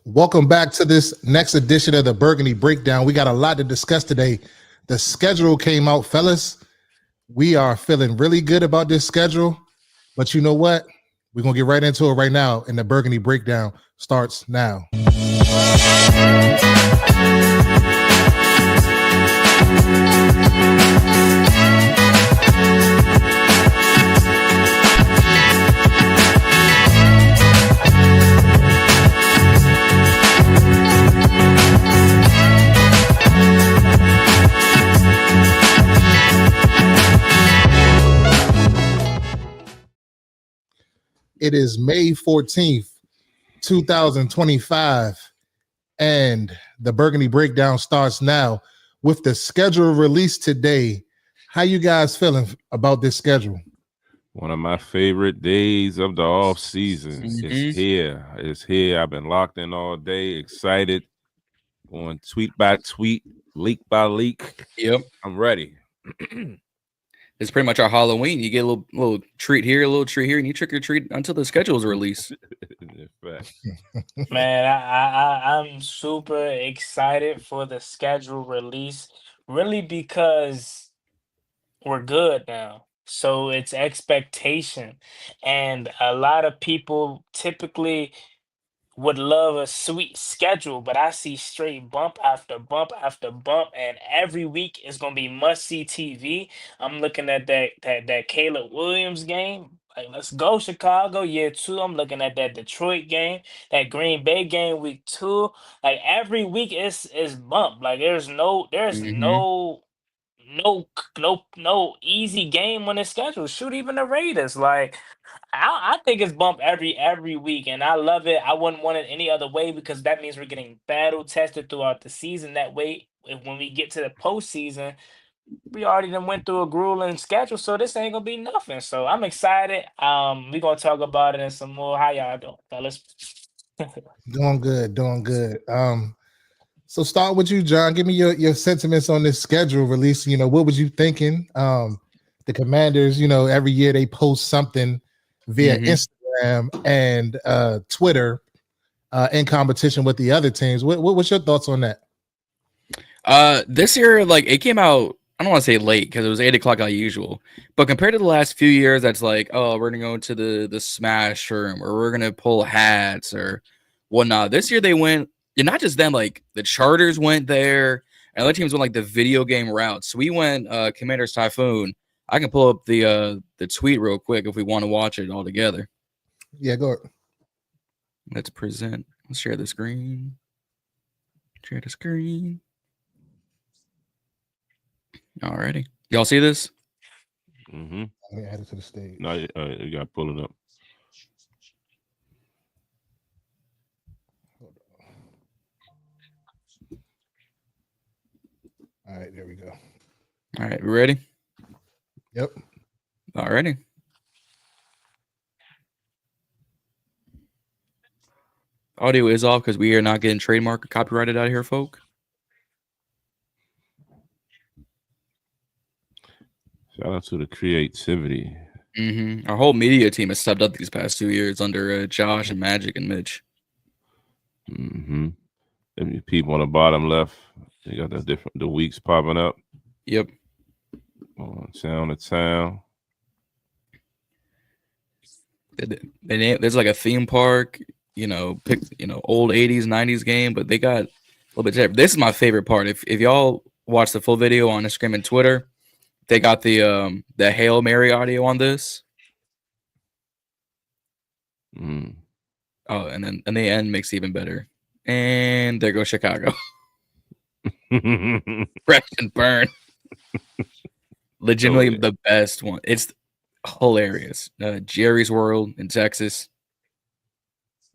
Welcome back to this next edition of the Burgundy Breakdown. We got a lot to discuss today. The schedule came out, fellas. We are feeling really good about this schedule, but you know what? We're going to get right into it right now, and the Burgundy Breakdown starts now. It is May 14th, 2025, and the Burgundy Breakdown starts now with the schedule released today. How you guys feeling about this schedule? One of my favorite days of the off season. It's here. It's here. I've been locked in all day, excited, going tweet by tweet, leak by leak. Yep. I'm ready. It's pretty much our Halloween. You get a little treat here, a little treat here, and you trick or treat until the schedule is released. Man, I'm super excited for the schedule release, really, because we're good now. So it's expectation. And a lot of people typically would love a sweet schedule, but I see straight bump after bump after bump, and every week is gonna be must-see TV. I'm looking at that Caleb Williams game. Like, let's go, Chicago, year two. I'm looking at that Detroit game, that Green Bay game, week two. Like, every week is bump. Like, there's no easy game on the schedule. Shoot, even the Raiders. Like, I think it's bump every week, and I love it. I wouldn't want it any other way, because that means we're getting battle tested throughout the season. That way, when we get to the postseason, we already done went through a grueling schedule, so this ain't gonna be nothing. So I'm excited. We're gonna talk about it and some more. How y'all doing, fellas? Doing good, doing good. So start with you, John. Give me your sentiments on this schedule release. You know, what was you thinking? The Commanders, you know, every year they post something via Instagram and Twitter in competition with the other teams. What's your thoughts on that? This year, like, it came out, I don't want to say late because it was 8 o'clock like usual, but compared to the last few years, that's like, oh, we're gonna go to the Smash room, or we're gonna pull hats or whatnot. This year they went, and not just them, like the Chargers went there, and other teams went like the video game route. So we went Commanders Typhoon. I can pull up the tweet real quick if we want to watch it all together. Yeah, go ahead. Let's present. Let's share the screen. Share the screen. Alrighty. Y'all see this? Let me add it to the stage. No, you got to pull it up. All right, there we go. All right, we ready? Yep. Alrighty. Audio is off because we are not getting trademark or copyrighted out here, folk. Shout out to the creativity. Our whole media team has stepped up these past 2 years under Josh and Magic and Mitch. Them people on the bottom left, they got the weeks popping up. Yep. Town to town. There's like a theme park, old 80s, 90s game, but they got a little bit different. This is my favorite part. If y'all watch the full video on Instagram and Twitter, they got the Hail Mary audio on this. Oh, and then and the end makes it even better. And there goes Chicago. Crash and burn. Legitimately the best one. It's hilarious. Jerry's World in Texas.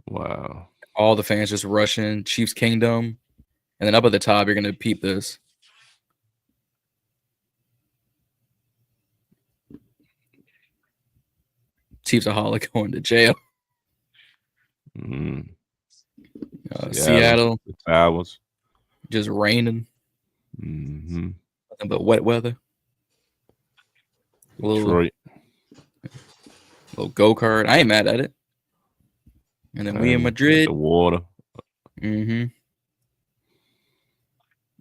Wow. All the fans just rushing. Chiefs Kingdom. And then up at the top, you're going to peep this. Chiefs Aholic going to jail. Seattle. The Towers. Just raining. Nothing but wet weather. Detroit. Little go-kart. I ain't mad at it. And then we in Madrid. The water. Mm-hmm.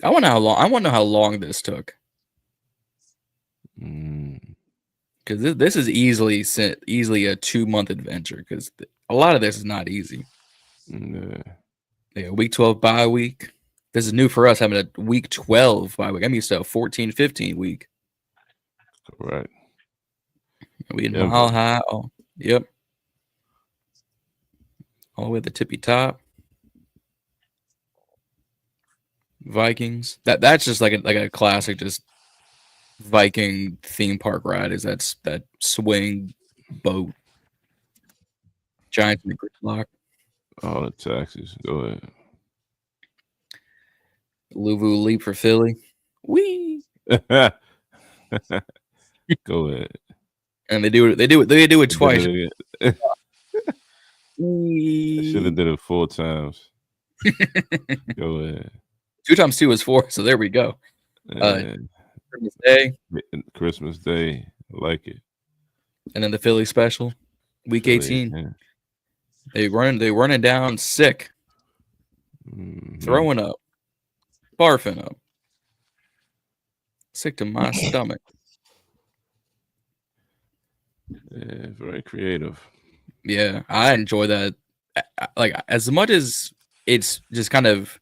I want to know how long this took. Because this is easily a 2-month adventure. Because a lot of this is not easy. Yeah, week 12 bye week. This is new for us, having a week 12 bye week. I'm used to a 14, 15 week. Right. We in Mile High. Oh, yep. All the way to the tippy top. Vikings. That's just like a classic, just Viking theme park ride. Is that swing boat? Giants in the gridlock. All the taxes. Go ahead. Louisville leap for Philly. Wee. Go ahead. And they do it twice. I should have did it 4 times. Go ahead. 2 times 2 is 4, so there we go. Christmas Day. Christmas Day. I like it. And then the Philly special. Week 18. Yeah. They running down sick. Throwing up. Barfing up. Sick to my stomach. Yeah, very creative. Yeah, I enjoy that. Like, as much as it's just kind of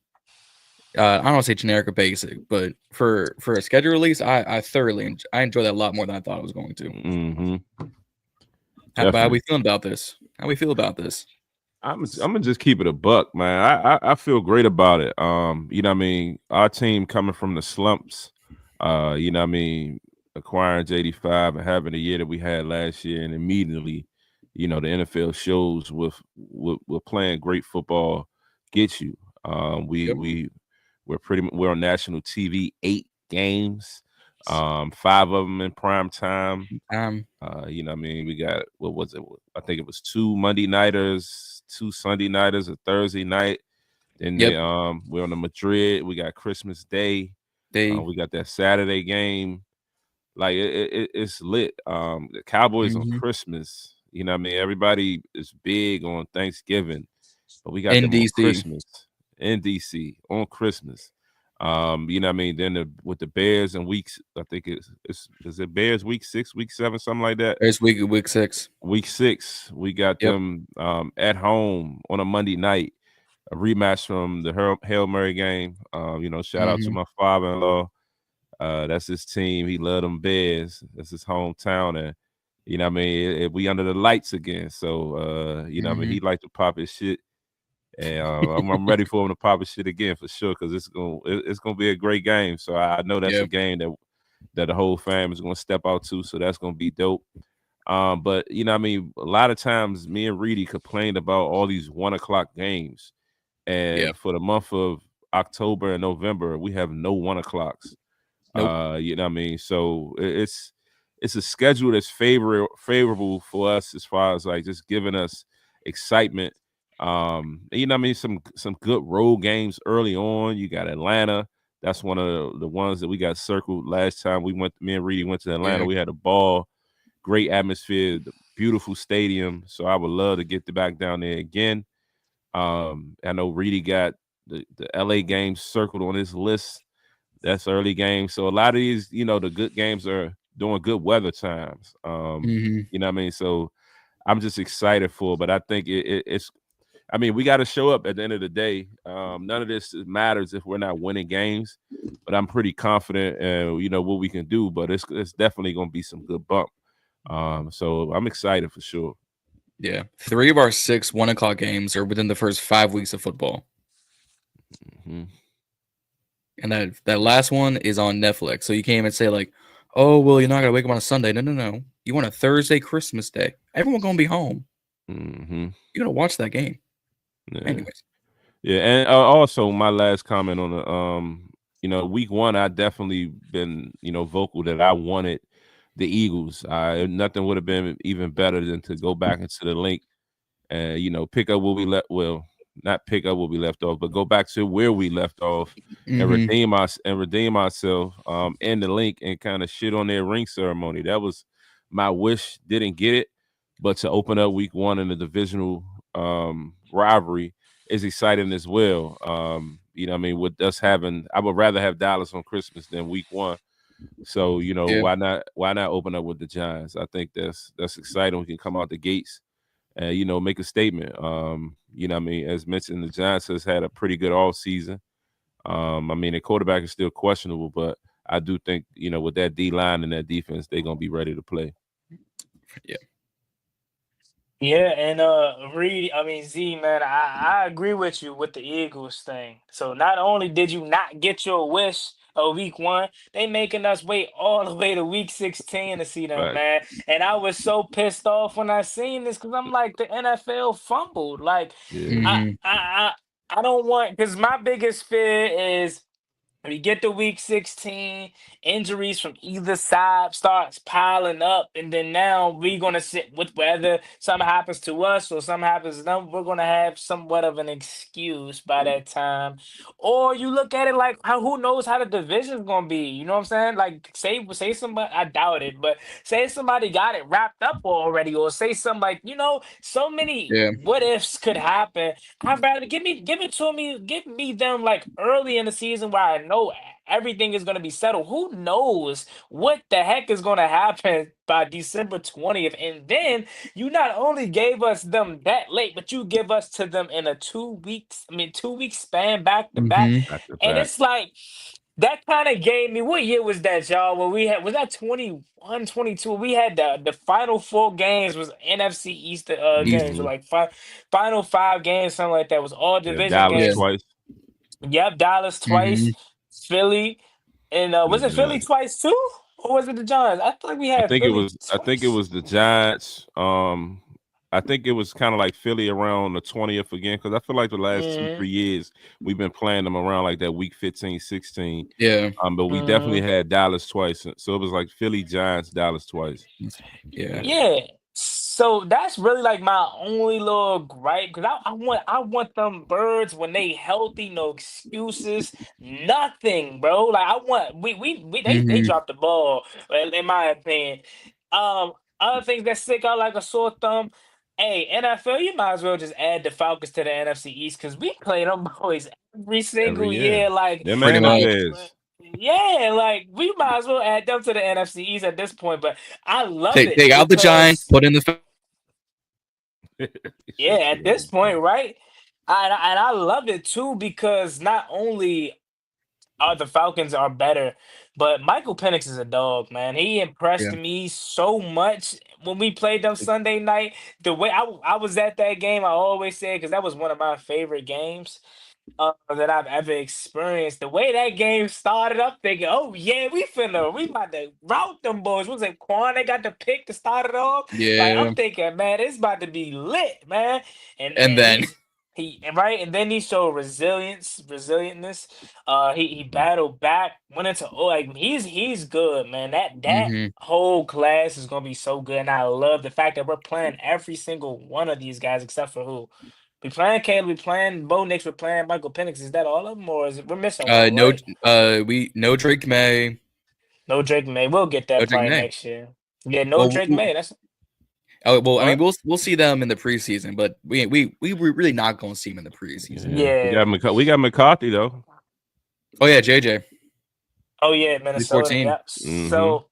I don't want to say generic or basic, but for a schedule release, I thoroughly enjoy that a lot more than I thought I was going to. How we feeling about this? How we feel about this? I'm gonna just keep it a buck, man. I feel great about it. You know what I mean? Our team coming from the slumps, you know what I mean, acquiring JD5 and having the year that we had last year, and immediately, you know, the NFL shows with playing great football gets you. We're on national TV 8 games, 5 of them in prime time. You know what I mean? We got, what was it? I think it was 2 Monday nighters, 2 Sunday nighters, a Thursday night. Then we're on the Madrid. We got Christmas Day. We got that Saturday game. Like it's lit. The Cowboys on Christmas. You know what I mean? Everybody is big on Thanksgiving, but we got them on Christmas in DC on Christmas. You know what I mean? Then with the Bears and weeks, I think is it Bears week 6, week 7, something like that. It's week 6. Week 6, we got them at home on a Monday night, a rematch from the Hail Mary game. You know, shout out to my father-in-law. That's his team. He loved them Bears. That's his hometown, and you know what I mean, we under the lights again. So you know what I mean, he like to pop his shit. And I'm ready for him to pop his shit again for sure, because it's gonna be a great game. So I know that's a game that the whole fam is gonna step out to. So that's gonna be dope. But you know what I mean, a lot of times me and Reedie complained about all these 1 o'clock games, and for the month of October and November, we have no 1 o'clocks. Nope. You know what I mean? So it's a schedule that's favorable for us as far as like just giving us excitement. You know what I mean? Some good road games early on. You got Atlanta. That's one of the ones that we got circled last time me and Reedie went to Atlanta. We had a ball, great atmosphere, beautiful stadium. So I would love to get back down there again. I know Reedie got the LA games circled on his list. That's early games. So a lot of these, you know, the good games are during good weather times. You know what I mean? So I'm just excited for it. But I think it's, I mean, we got to show up at the end of the day. None of this matters if we're not winning games. But I'm pretty confident, you know, what we can do. But it's definitely going to be some good bump. So I'm excited for sure. Yeah. 3 of our 6 1 o'clock games are within the first 5 weeks of football. And that last one is on Netflix. So you can't even say like, oh, well, you're not going to wake up on a Sunday. No. You want a Thursday, Christmas Day. Everyone's going to be home. You're going to watch that game. Yeah. Anyways. Yeah. And also my last comment on the, you know, week 1, I definitely been, you know, vocal that I wanted the Eagles. Nothing would have been even better than to go back into the link and, you know, pick up what we not pick up what we left off, but go back to where we left off and redeem ourselves in the link and kind of shit on their ring ceremony. That was my wish. Didn't get it, but to open up week 1 in the divisional rivalry is exciting as well. You know, what I mean, with us having, I would rather have Dallas on Christmas than Week 1. So you know, why not open up with the Giants? I think that's exciting. We can come out the gates and you know make a statement. You know, what I mean, as mentioned, the Giants has had a pretty good all season. I mean, the quarterback is still questionable, but I do think you know with that D line and that defense, they're gonna be ready to play. Yeah. Yeah, and Z, man, I agree with you with the Eagles thing. So not only did you not get your wish of week 1, they making us wait all the way to week 16 to see them, Right. man. And I was so pissed off when I seen this because I'm like, the NFL fumbled. Like, Yeah. I I I don't want, because my biggest fear is we get to week 16, injuries from either side starts piling up, and then now we're gonna sit with whether something happens to us or something happens to them, we're gonna have somewhat of an excuse by that time. Or you look at it like how who knows how the division's gonna be. You know what I'm saying? Like say somebody, I doubt it, but say somebody got it wrapped up already, or say something like, so many Yeah. what ifs could happen. I'd rather give it to me, give me them like early in the season where I know everything is gonna be settled. Who knows what the heck is gonna happen by December 20th? And then you not only gave us them that late, but you give us to them in a 2 week span back to back. Mm-hmm. Back to And back. it's like that kind of gave me, what year was that, y'all? When we had, was that 21, 22? We had the final 4 games was NFC East games, or Mhm. like final 5 games, something like that. Was all Yeah, division Dallas Yeah. games. twice. Yep, Dallas Mm-hmm. twice, Philly, and And the was it Philly Giants. twice too, or was it the Giants? I feel like we had Philly I think it twice. was the Giants. I think it was kind of like Philly around the 20th again, because I feel like the last two, Mm-hmm. 3 years we've been playing them around like that week 15, 16. Yeah. But we definitely had Dallas twice. So it was like Philly, Giants, Dallas twice. Yeah. Yeah. So that's really like my only little gripe, because I want them birds when they healthy, no excuses, nothing, bro. Like I want they Mm-hmm. dropped the ball, in my opinion. Um, Other things that stick out like a sore thumb. Hey, NFL, you might as well just add the Falcons to the NFC East, because we play them boys every Every single year. year. Like, Them Pretty and the much. Bears. yeah, like we might as well add them to the NFC East at this point. But I love Take it out the Giants, because, put in the. yeah, at this point, right? And I love it too, because not only are the Falcons are better, but Michael Penix is a dog, man. He impressed Yeah. me so much when we played them Sunday night. The way I was at that game, I always said, because that was one of my favorite games that I've ever experienced. The way that game started up, thinking, "Oh yeah, we about to rout them boys." Was it Quan? They got the pick to start it off. Like I'm Yeah. thinking, man, it's about to be lit, man. And And and then. he right, and then he showed resilientness. He battled back, went into, like he's good, man. That Mm-hmm. whole class is gonna be so good, and I love the fact that we're playing every single one of these guys except for who. We playing Caleb, we playing Bo Nix, we're playing Michael Penix. Is that all of them, or is it, we're missing one, No. right? We no Drake May. No Drake May. We'll get No that Drake probably May. next year. Yeah, no Well, Drake May. That's I mean, what. we'll see them in the preseason, but we were really not going to see them in the preseason. Yeah. We got McCarthy though. Oh yeah, JJ. Oh yeah, Minnesota. 2014. Yep. Mm-hmm. So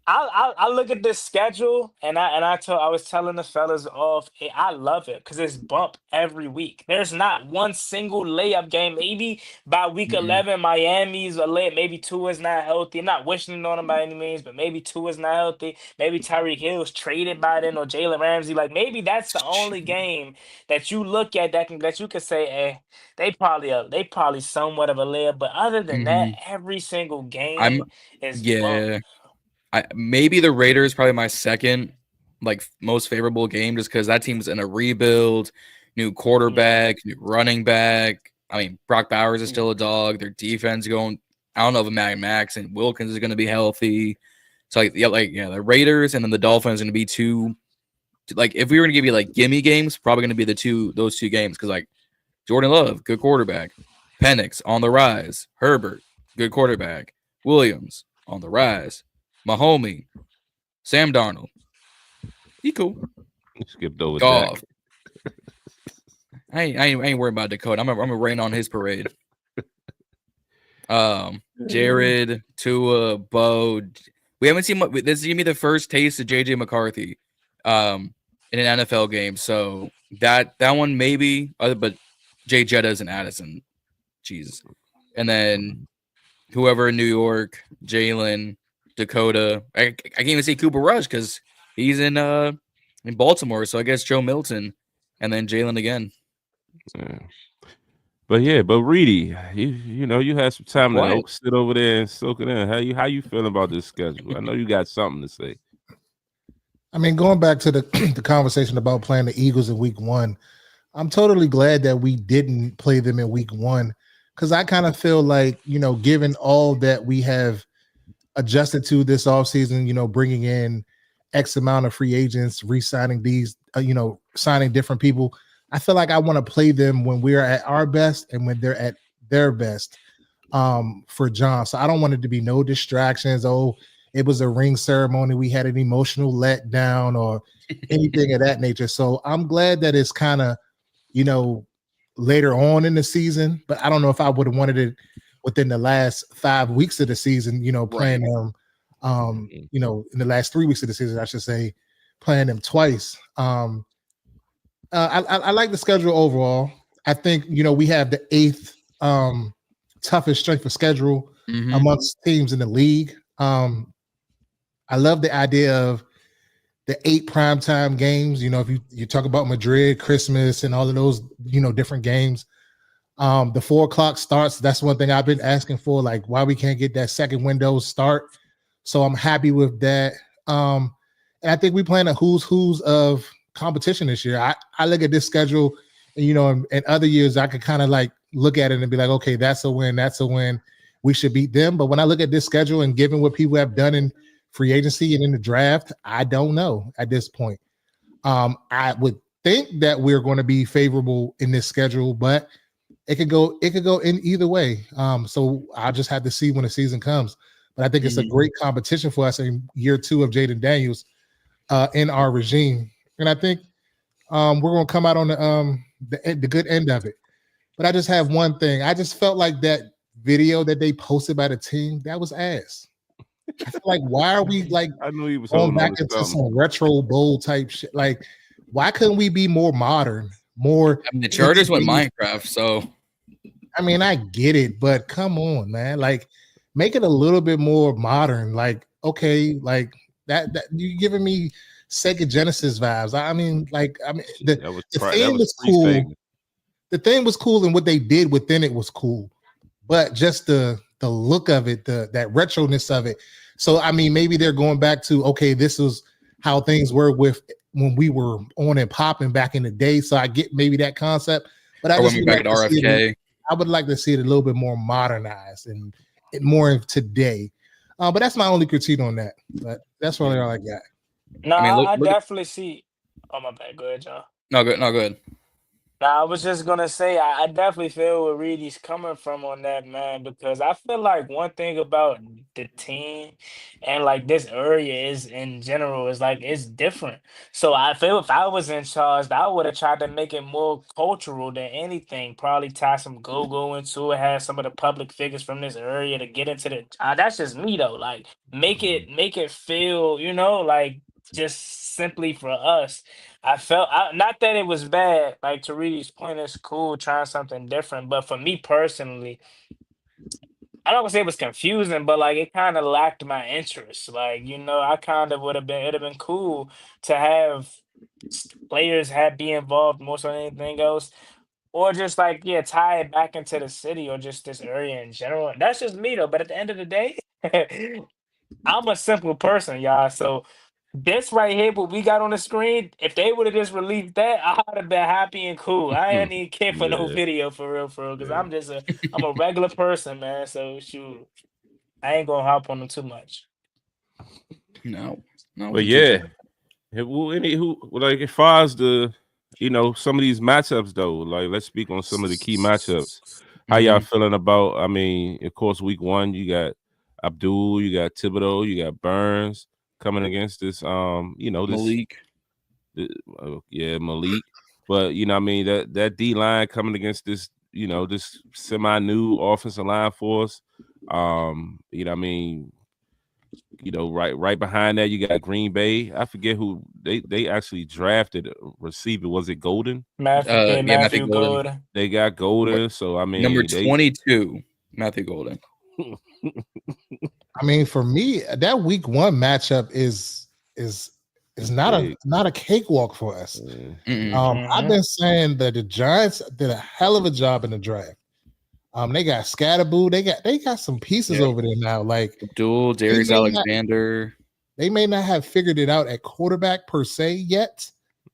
I look at this schedule, and I was telling the fellas off, I love it because it's bump every week. There's not one single layup game. Maybe by week Mm-hmm. 11, Miami's a layup. Maybe Tua is not healthy. I'm not wishing it on him by any means, but maybe Tua is not healthy. Maybe Tyreek Hill's traded by then, or Jalen Ramsey. Like maybe that's the only game that you look at that you could say, they probably somewhat of a layup. But other than that, Mm-hmm. every single I'm game is bump. yeah. Maybe the Raiders probably my second most favorable game, just because that team's in a rebuild, new Yeah. quarterback, new running back. I mean, Brock Bowers is still a dog. Their defense going. I don't know if Max and Wilkins is going to be healthy. So the Raiders and then the Dolphins are going to be two. Like if we were going to give you gimme games, probably going to be those two games, because Jordan Love, good quarterback, Penix on the rise, Herbert, good quarterback, Williams on the rise, Mahomie, Sam Darnold, he cool. Skipped over Dak. Goff. I ain't worried about Dakota. I'm gonna rain on his parade. Jared, Tua, Bo. We haven't seen what this is gonna be the first taste of JJ McCarthy in an NFL game. So that one maybe, but Jay Jettas and Addison. Jesus. And then whoever in New York, Jalen, Dakota. I can't even say Cooper Rush because he's in Baltimore. So I guess Joe Milton and then Jalen again. Yeah. But Reedie, you know you had some time to sit over there and soak it in. How you feeling about this schedule? I know you got something to say. I mean, going back to the conversation about playing the Eagles in week 1, I'm totally glad that we didn't play them in week 1 because I kind of feel like, you know, given all that we have adjusted to this offseason, you know, bringing in X amount of free agents, re-signing these, you know, signing different people, I feel like I want to play them when we're at our best and when they're at their best for Jon. So I don't want it to be no distractions. Oh, it was a ring ceremony. We had an emotional letdown or anything of that nature. So I'm glad that it's kind of, you know, later on in the season, but I don't know if I would have wanted it within the last 5 weeks of the season, you know, playing them, you know, in the last 3 weeks of the season, I should say, playing them twice. I like the schedule overall. I think, you know, we have the 8th toughest strength of schedule amongst teams in the league. I love the idea of the 8 primetime games. You know, if you talk about Madrid, Christmas, and all of those, you know, different games. The 4 o'clock starts. That's one thing I've been asking for, like why we can't get that second window start. So I'm happy with that. And I think we playing a who's of competition this year. I look at this schedule, and, you know, in other years I could kind of like look at it and be like, okay, that's a win. We should beat them. But when I look at this schedule and given what people have done in free agency and in the draft, I don't know at this point. I would think that we're going to be favorable in this schedule, but it could go in either way. So I'll just have to see when the season comes. But I think it's a great competition for us in year 2 of Jaden Daniels in our regime. And I think we're going to come out on the good end of it. But I just have one thing. I just felt like that video that they posted by the team, that was ass. I feel like, why are we like I knew he was going back into some retro bowl type shit? Like, why couldn't we be more modern? More. I mean, the Chargers went Minecraft, so. I mean, I get it, but come on, man. Like, make it a little bit more modern. Like, okay, like that you're giving me Sega Genesis vibes. I mean, the thing was cool. The thing was cool, and what they did within it was cool. But just the look of it, that retroness of it. So I mean, maybe they're going back to, okay, this is how things were with when we were on and popping back in the day. So I get maybe that concept, but I just back at RFK. I would like to see it a little bit more modernized and more today. But that's my only critique on that. But that's really all I got. No, I definitely see. Oh, my bad. Go ahead, John. No, good. No, good. Now, I was just gonna say I definitely feel where Reedie's coming from on that, man, because I feel like one thing about the team and like this area is in general is like it's different. So I feel if I was in charge, I would have tried to make it more cultural than anything. Probably tie some go-go into it, have some of the public figures from this area to get into the. That's just me though. Like make it feel, you know, like just simply for us. I felt not that it was bad. Like to Reedie's point, it's cool trying something different. But for me personally, I don't want to say it was confusing, but like it kind of lacked my interest. Like, you know, I kind of it'd have been cool to have players be involved more so than anything else. Or just like, yeah, tie it back into the city or just this area in general. That's just me though. But at the end of the day, I'm a simple person, y'all. So this right here, what we got on the screen, if they would have just released that, I would have been happy and cool. I ain't even care for no video for real, because I'm a regular person, man. So shoot, I ain't gonna hop on them too much. No. But yeah, like as far as the, you know, some of these matchups though, like let's speak on some of the key matchups. How y'all feeling about? I mean, of course, week 1 you got Abdul, you got Thibodeau, you got Burns coming against this, you know, this Malik. Malik. But you know, what I mean, that D line coming against this, you know, this semi-new offensive line for us. You know, what I mean, you know, right behind that, you got Green Bay. I forget who they actually drafted a receiver. Was it Golden? Yeah, Matthew Matthew Golden. Good. They got Golden. So I mean, Number 22, Matthew Golden. I mean, for me, that week 1 matchup is not a cakewalk for us. I've been saying that the Giants did a hell of a job in the draft. They got Scatterboo. They got some pieces over there now. Like Abdul, Darius Alexander. They may not have figured it out at quarterback per se yet.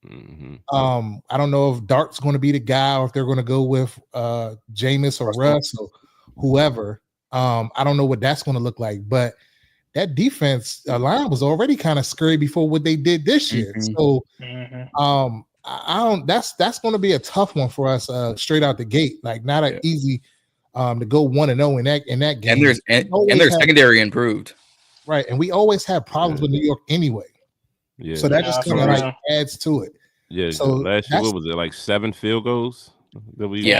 I don't know if Dart's going to be the guy or if they're going to go with Jameis or Russ or whoever. I don't know what that's going to look like, but that defense line was already kind of scary before what they did this year. So, I don't. That's going to be a tough one for us straight out the gate. Like not an easy to go 1-0 in that game. And their secondary improved, right? And we always have problems with New York anyway. Yeah. So that just kind of like adds to it. Yeah. So last year, what was it, like 7 field goals? That we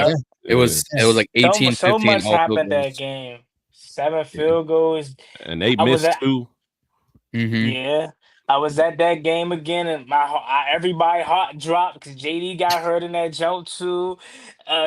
It was like 18, so 15. Much happened that game. 7 field goals, and they missed 2. Yeah, I was at that game again, and everybody heart dropped because JD got hurt in that jump too.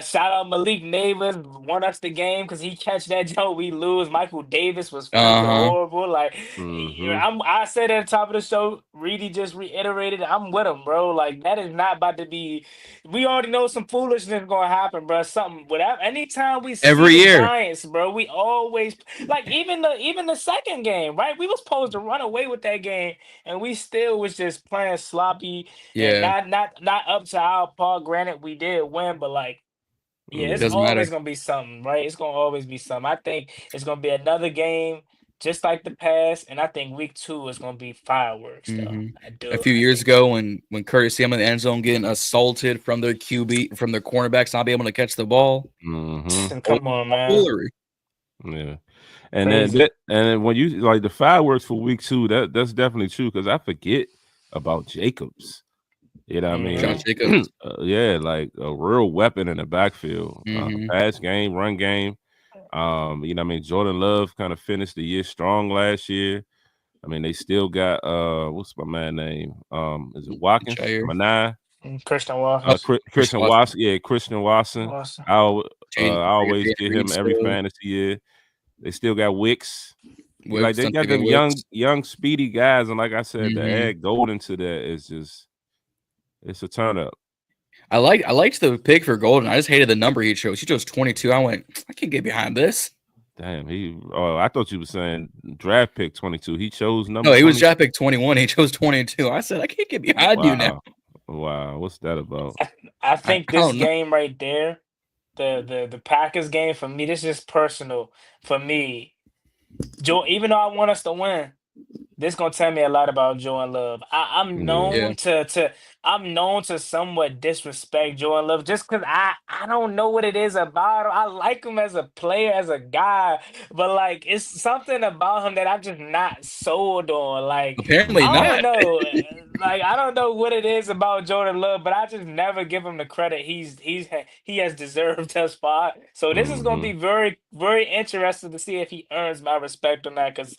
Shout out Malik Neighbors, won us the game because he catch that jump, we lose. Michael Davis was fucking horrible. Like I said at the top of the show, Reedie just reiterated, I'm with him, bro. Like that is not about to be. We already know some foolishness gonna happen, bro. Something whatever. Anytime we see every year Giants, bro, we always like even the second game, right? We was supposed to run away with that game. And we still was just playing sloppy and not up to our par. Granted, we did win, but like, it's always gonna be something, right? It's gonna always be something. I think it's gonna be another game just like the past, and I think week 2 is gonna be fireworks. Though. A few years ago, when Curtis Samuel in the end zone getting assaulted from their QB, from their cornerbacks not being able to catch the ball. Come on, man. Yeah. And then when you like the fireworks for week 2, that's definitely true because I forget about Jacobs. You know what I mean? Josh Jacobs. Like a real weapon in the backfield. Pass game, run game. You know what I mean? Jordan Love kind of finished the year strong last year. I mean, they still got what's my man name? Is it Watkins? Manai? Christian Watson. Christian Watson. Yeah, Christian Watson. I always get him every fantasy year. They still got Wicks. Like they got them young, speedy guys, and like I said, to add Golden to that is just it's a turn up. I liked the pick for Golden. I just hated the number he chose. He chose 22. I went, I can't get behind this. Damn, I thought you were saying draft pick 22. He chose number. No, he was draft pick 21. He chose 22. I said, I can't get behind you now. Wow, what's that about? I think this game right there, the Packers game for me, this is personal for me. Joe, even though I want us to win, this gonna tell me a lot about Jordan Love. I'm known I'm known to somewhat disrespect Jordan Love just because I don't know what it is about him. I like him as a player, as a guy, but like it's something about him that I'm just not sold on. Like apparently I don't know. Like I don't know what it is about Jordan Love, but I just never give him the credit he has deserved thus far. So this is gonna be very, very interesting to see if he earns my respect on that because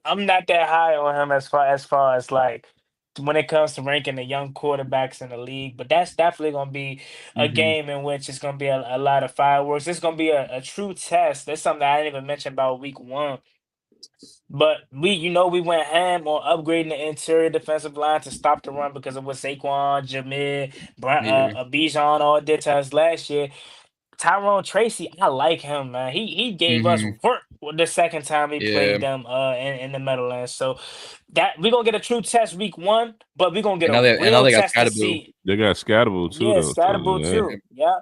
I'm not that high on him as far as like when it comes to ranking the young quarterbacks in the league. But that's definitely going to be a game in which it's going to be a lot of fireworks. It's going to be a true test. That's something I didn't even mention about week 1. But we went ham on upgrading the interior defensive line to stop the run because of what Saquon, Jameer, Bijan all did to us last year. Tyrone Tracy, I like him, man. He gave us work the second time we played them in the Meadowlands. So that we're gonna get a true test week 1, but we're gonna get a real test to see. They got Scatterboo too. Yeah, Scatterboo too. Yeah.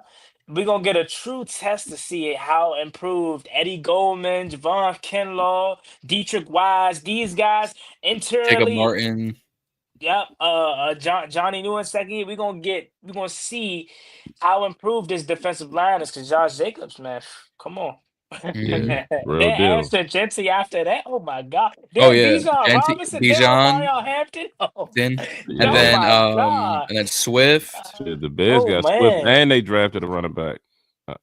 We're gonna get a true test to see how improved Eddie Goldman, Javon Kinlaw, Dietrich Wise, these guys internally. Jacob Martin. Yep. Johnny New in second year. We're gonna see how improved this defensive line is because Josh Jacobs, man. Come on. Yeah. Real Then deal. Ashton Jesse after that. Oh my God. Oh Then yeah, Bijan Robinson. Then Bijan, Omarion Hampton. Oh, then Yeah. oh my God. and then Swift. Shit, the Bears Oh got Swift, man. and they drafted a running back.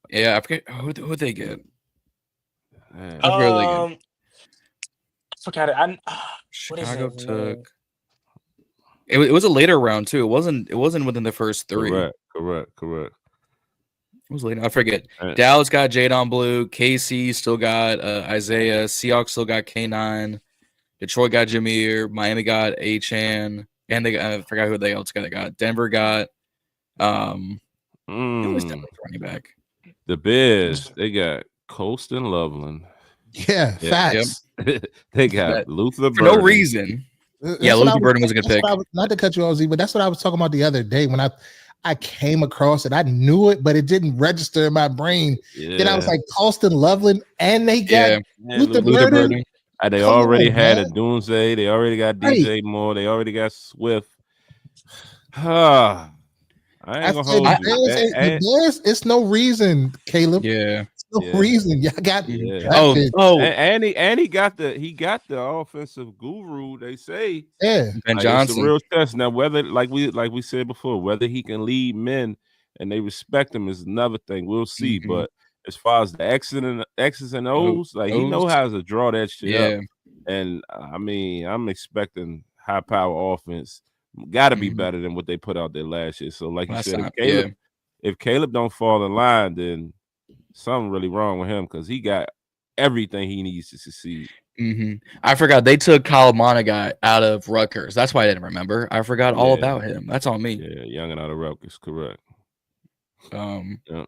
Yeah, I forget who they get. Man. I forget who they get. I forgot it. What is Chicago his name? took. It was a later round too. It wasn't within the first three. Correct. It was later. I forget. And- Dallas got Jadon Blue. KC still got Isaiah. Seahawks still got K9. Detroit got Jameer. Miami got Achan. And they got, I forgot who they else got. They got Denver got who was Denver's running back? The Bears, they got Colston Loveland. Yeah, facts. They got Luther For no Burden. reason. That's Yeah, what Luther Burden was a good that's pick. what not to cut you off, Z, but that's what I was talking about the other day when I came across it. I knew it, but it didn't register in my brain. Yeah. Then I was like, Colston Loveland, and they got Yeah, Luther Luther Burden. Burden. They Come already on, had man. a Doomsday. They already got Right. DJ Moore. They already got Swift. I I ain't gonna said, hold the you. Bears, it's no reason, Caleb. Yeah. It's no Yeah. reason. Y'all got Yeah. drafted. And he got the offensive guru. They say Yeah. Ben It's Johnson. a real test. Now, whether like we said before, whether he can lead men and they respect him is another thing. We'll see. Mhm. But as far as the X's and O's, like he O's. know how to draw that shit Yeah. up. And I mean, I'm expecting high power offense. Got to be Mhm. better than what they put out there last year. So, like you Last said, time, if Caleb don't fall in line, then something really wrong with him because he got everything he needs to succeed. I forgot they took Kyle Monagai out of Rutgers. That's why I didn't remember. I forgot all Yeah. about him. That's on me. Yeah, young and out of Rutgers, correct. Yeah.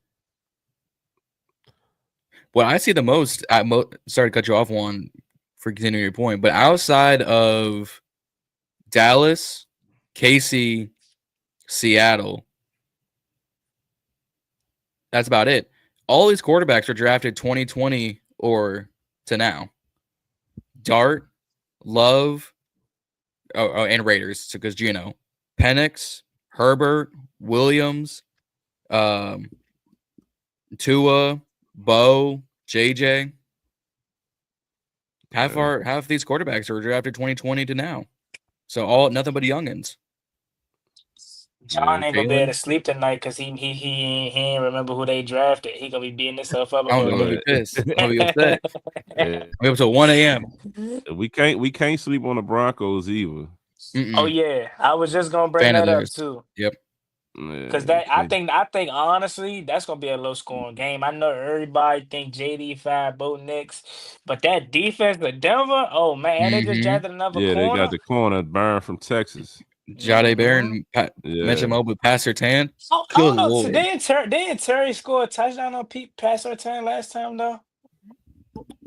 What I see the most, sorry to cut you off, Juan, for continuing your point, but outside of Dallas, KC, Seattle, that's about it. All these quarterbacks are drafted 2020 or to now. Dart, Love, and Raiders, because Gino, Penix, Herbert, Williams, Tua, Bo, JJ. Half these quarterbacks are drafted 2020 to now. So nothing but youngins. John ain't gonna be Jalen? able to sleep tonight because he ain't remember who they drafted. He gonna be beating himself up. I'm about gonna be it. pissed. I'm gonna be upset. Yeah. I'm up till 1 a.m. We can't sleep on the Broncos either. Oh yeah, I was just gonna bring Fan of that up theirs. too. Yep. Because that I think honestly that's gonna be a low scoring game. I know everybody think JD5 Bo Nix, but that defense, the Denver, oh man, and they just drafted another Yeah, they corner. got the corner Burn from Texas. Jade Barron, mention Mo with pass return. Oh, Good so Lord. didn't Terry score a touchdown on pass return last time though?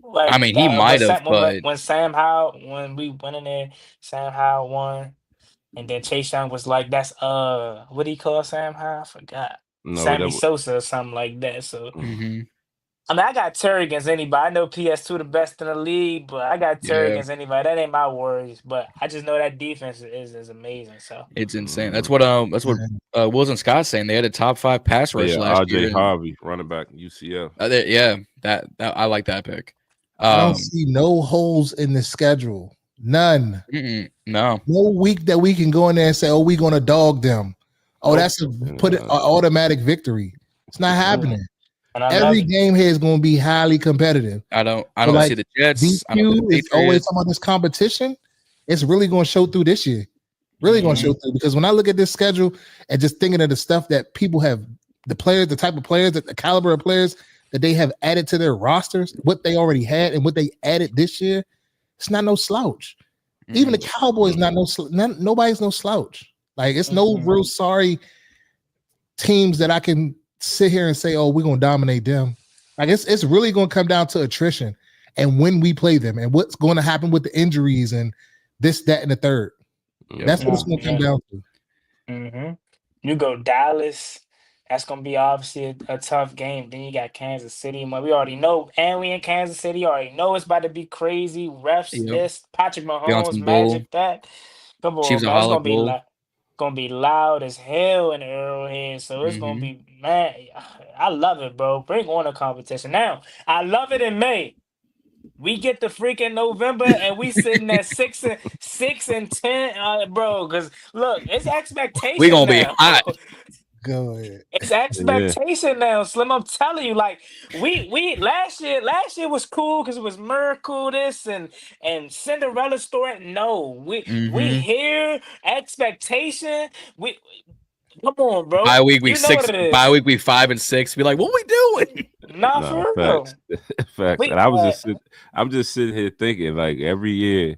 Like, I mean, he might have, but when Sam Howell, when we went in there, Sam Howell won, and then Chase Young was like, "That's what do you call Sam Howell? I forgot, No, Sammy Sosa or something like that." So, Mhm. I mean, I got Terry against anybody. I know PS2 the best in the league, but I got Terry Yeah. against anybody. That ain't my worries. But I just know that defense is amazing. So It's insane. That's what Wilson Scott's saying. They had a top 5 pass rush last year. RJ Harvey, running back, UCF. That I like that pick. I don't see no holes in the schedule. None. No week that we can go in there and say, "Oh, we're gonna dog them." Oh, that's put it automatic victory. It's not happening. Every game here is going to be highly competitive. I don't like, see the Jets. DQ is always talking about this competition. It's really going to show through this year. Really going to show through, because when I look at this schedule and just thinking of the stuff that people have, the players, the type of players, the caliber of players that they have added to their rosters, what they already had and what they added this year, it's not no slouch. Even the Cowboys, nobody's no slouch. Like, it's no real sorry teams that I can sit here and say, "Oh, we're gonna dominate them." Like, it's really gonna come down to attrition and when we play them and what's going to happen with the injuries and this, that, and the third. That's what it's gonna come down to. You go Dallas. That's gonna be obviously a tough game. Then you got Kansas City. We already know, and we in Kansas City already know it's about to be crazy. Refs this, Patrick Mahomes, Magic that. Come on, Chiefs man. It's gonna be loud as hell in the Arrowhead. So it's gonna be, man. I love it, bro. Bring on a competition. Now, I love it in May. We get the freaking November and we sitting at 6 and 10, bro. Because look, it's We expectation gonna be now. hot. Go ahead. It's Yeah. expectation now, Slim. I'm telling you, like we last year was cool because it was Miracle this and Cinderella story. No, we Mm-hmm. here expectation. We come on, bro. Bye week You week know what 6. it Bye is. week week 5 and 6. Be like, what we doing? Nah, No, for facts. real. Facts. We And I'm just sitting here thinking, like, every year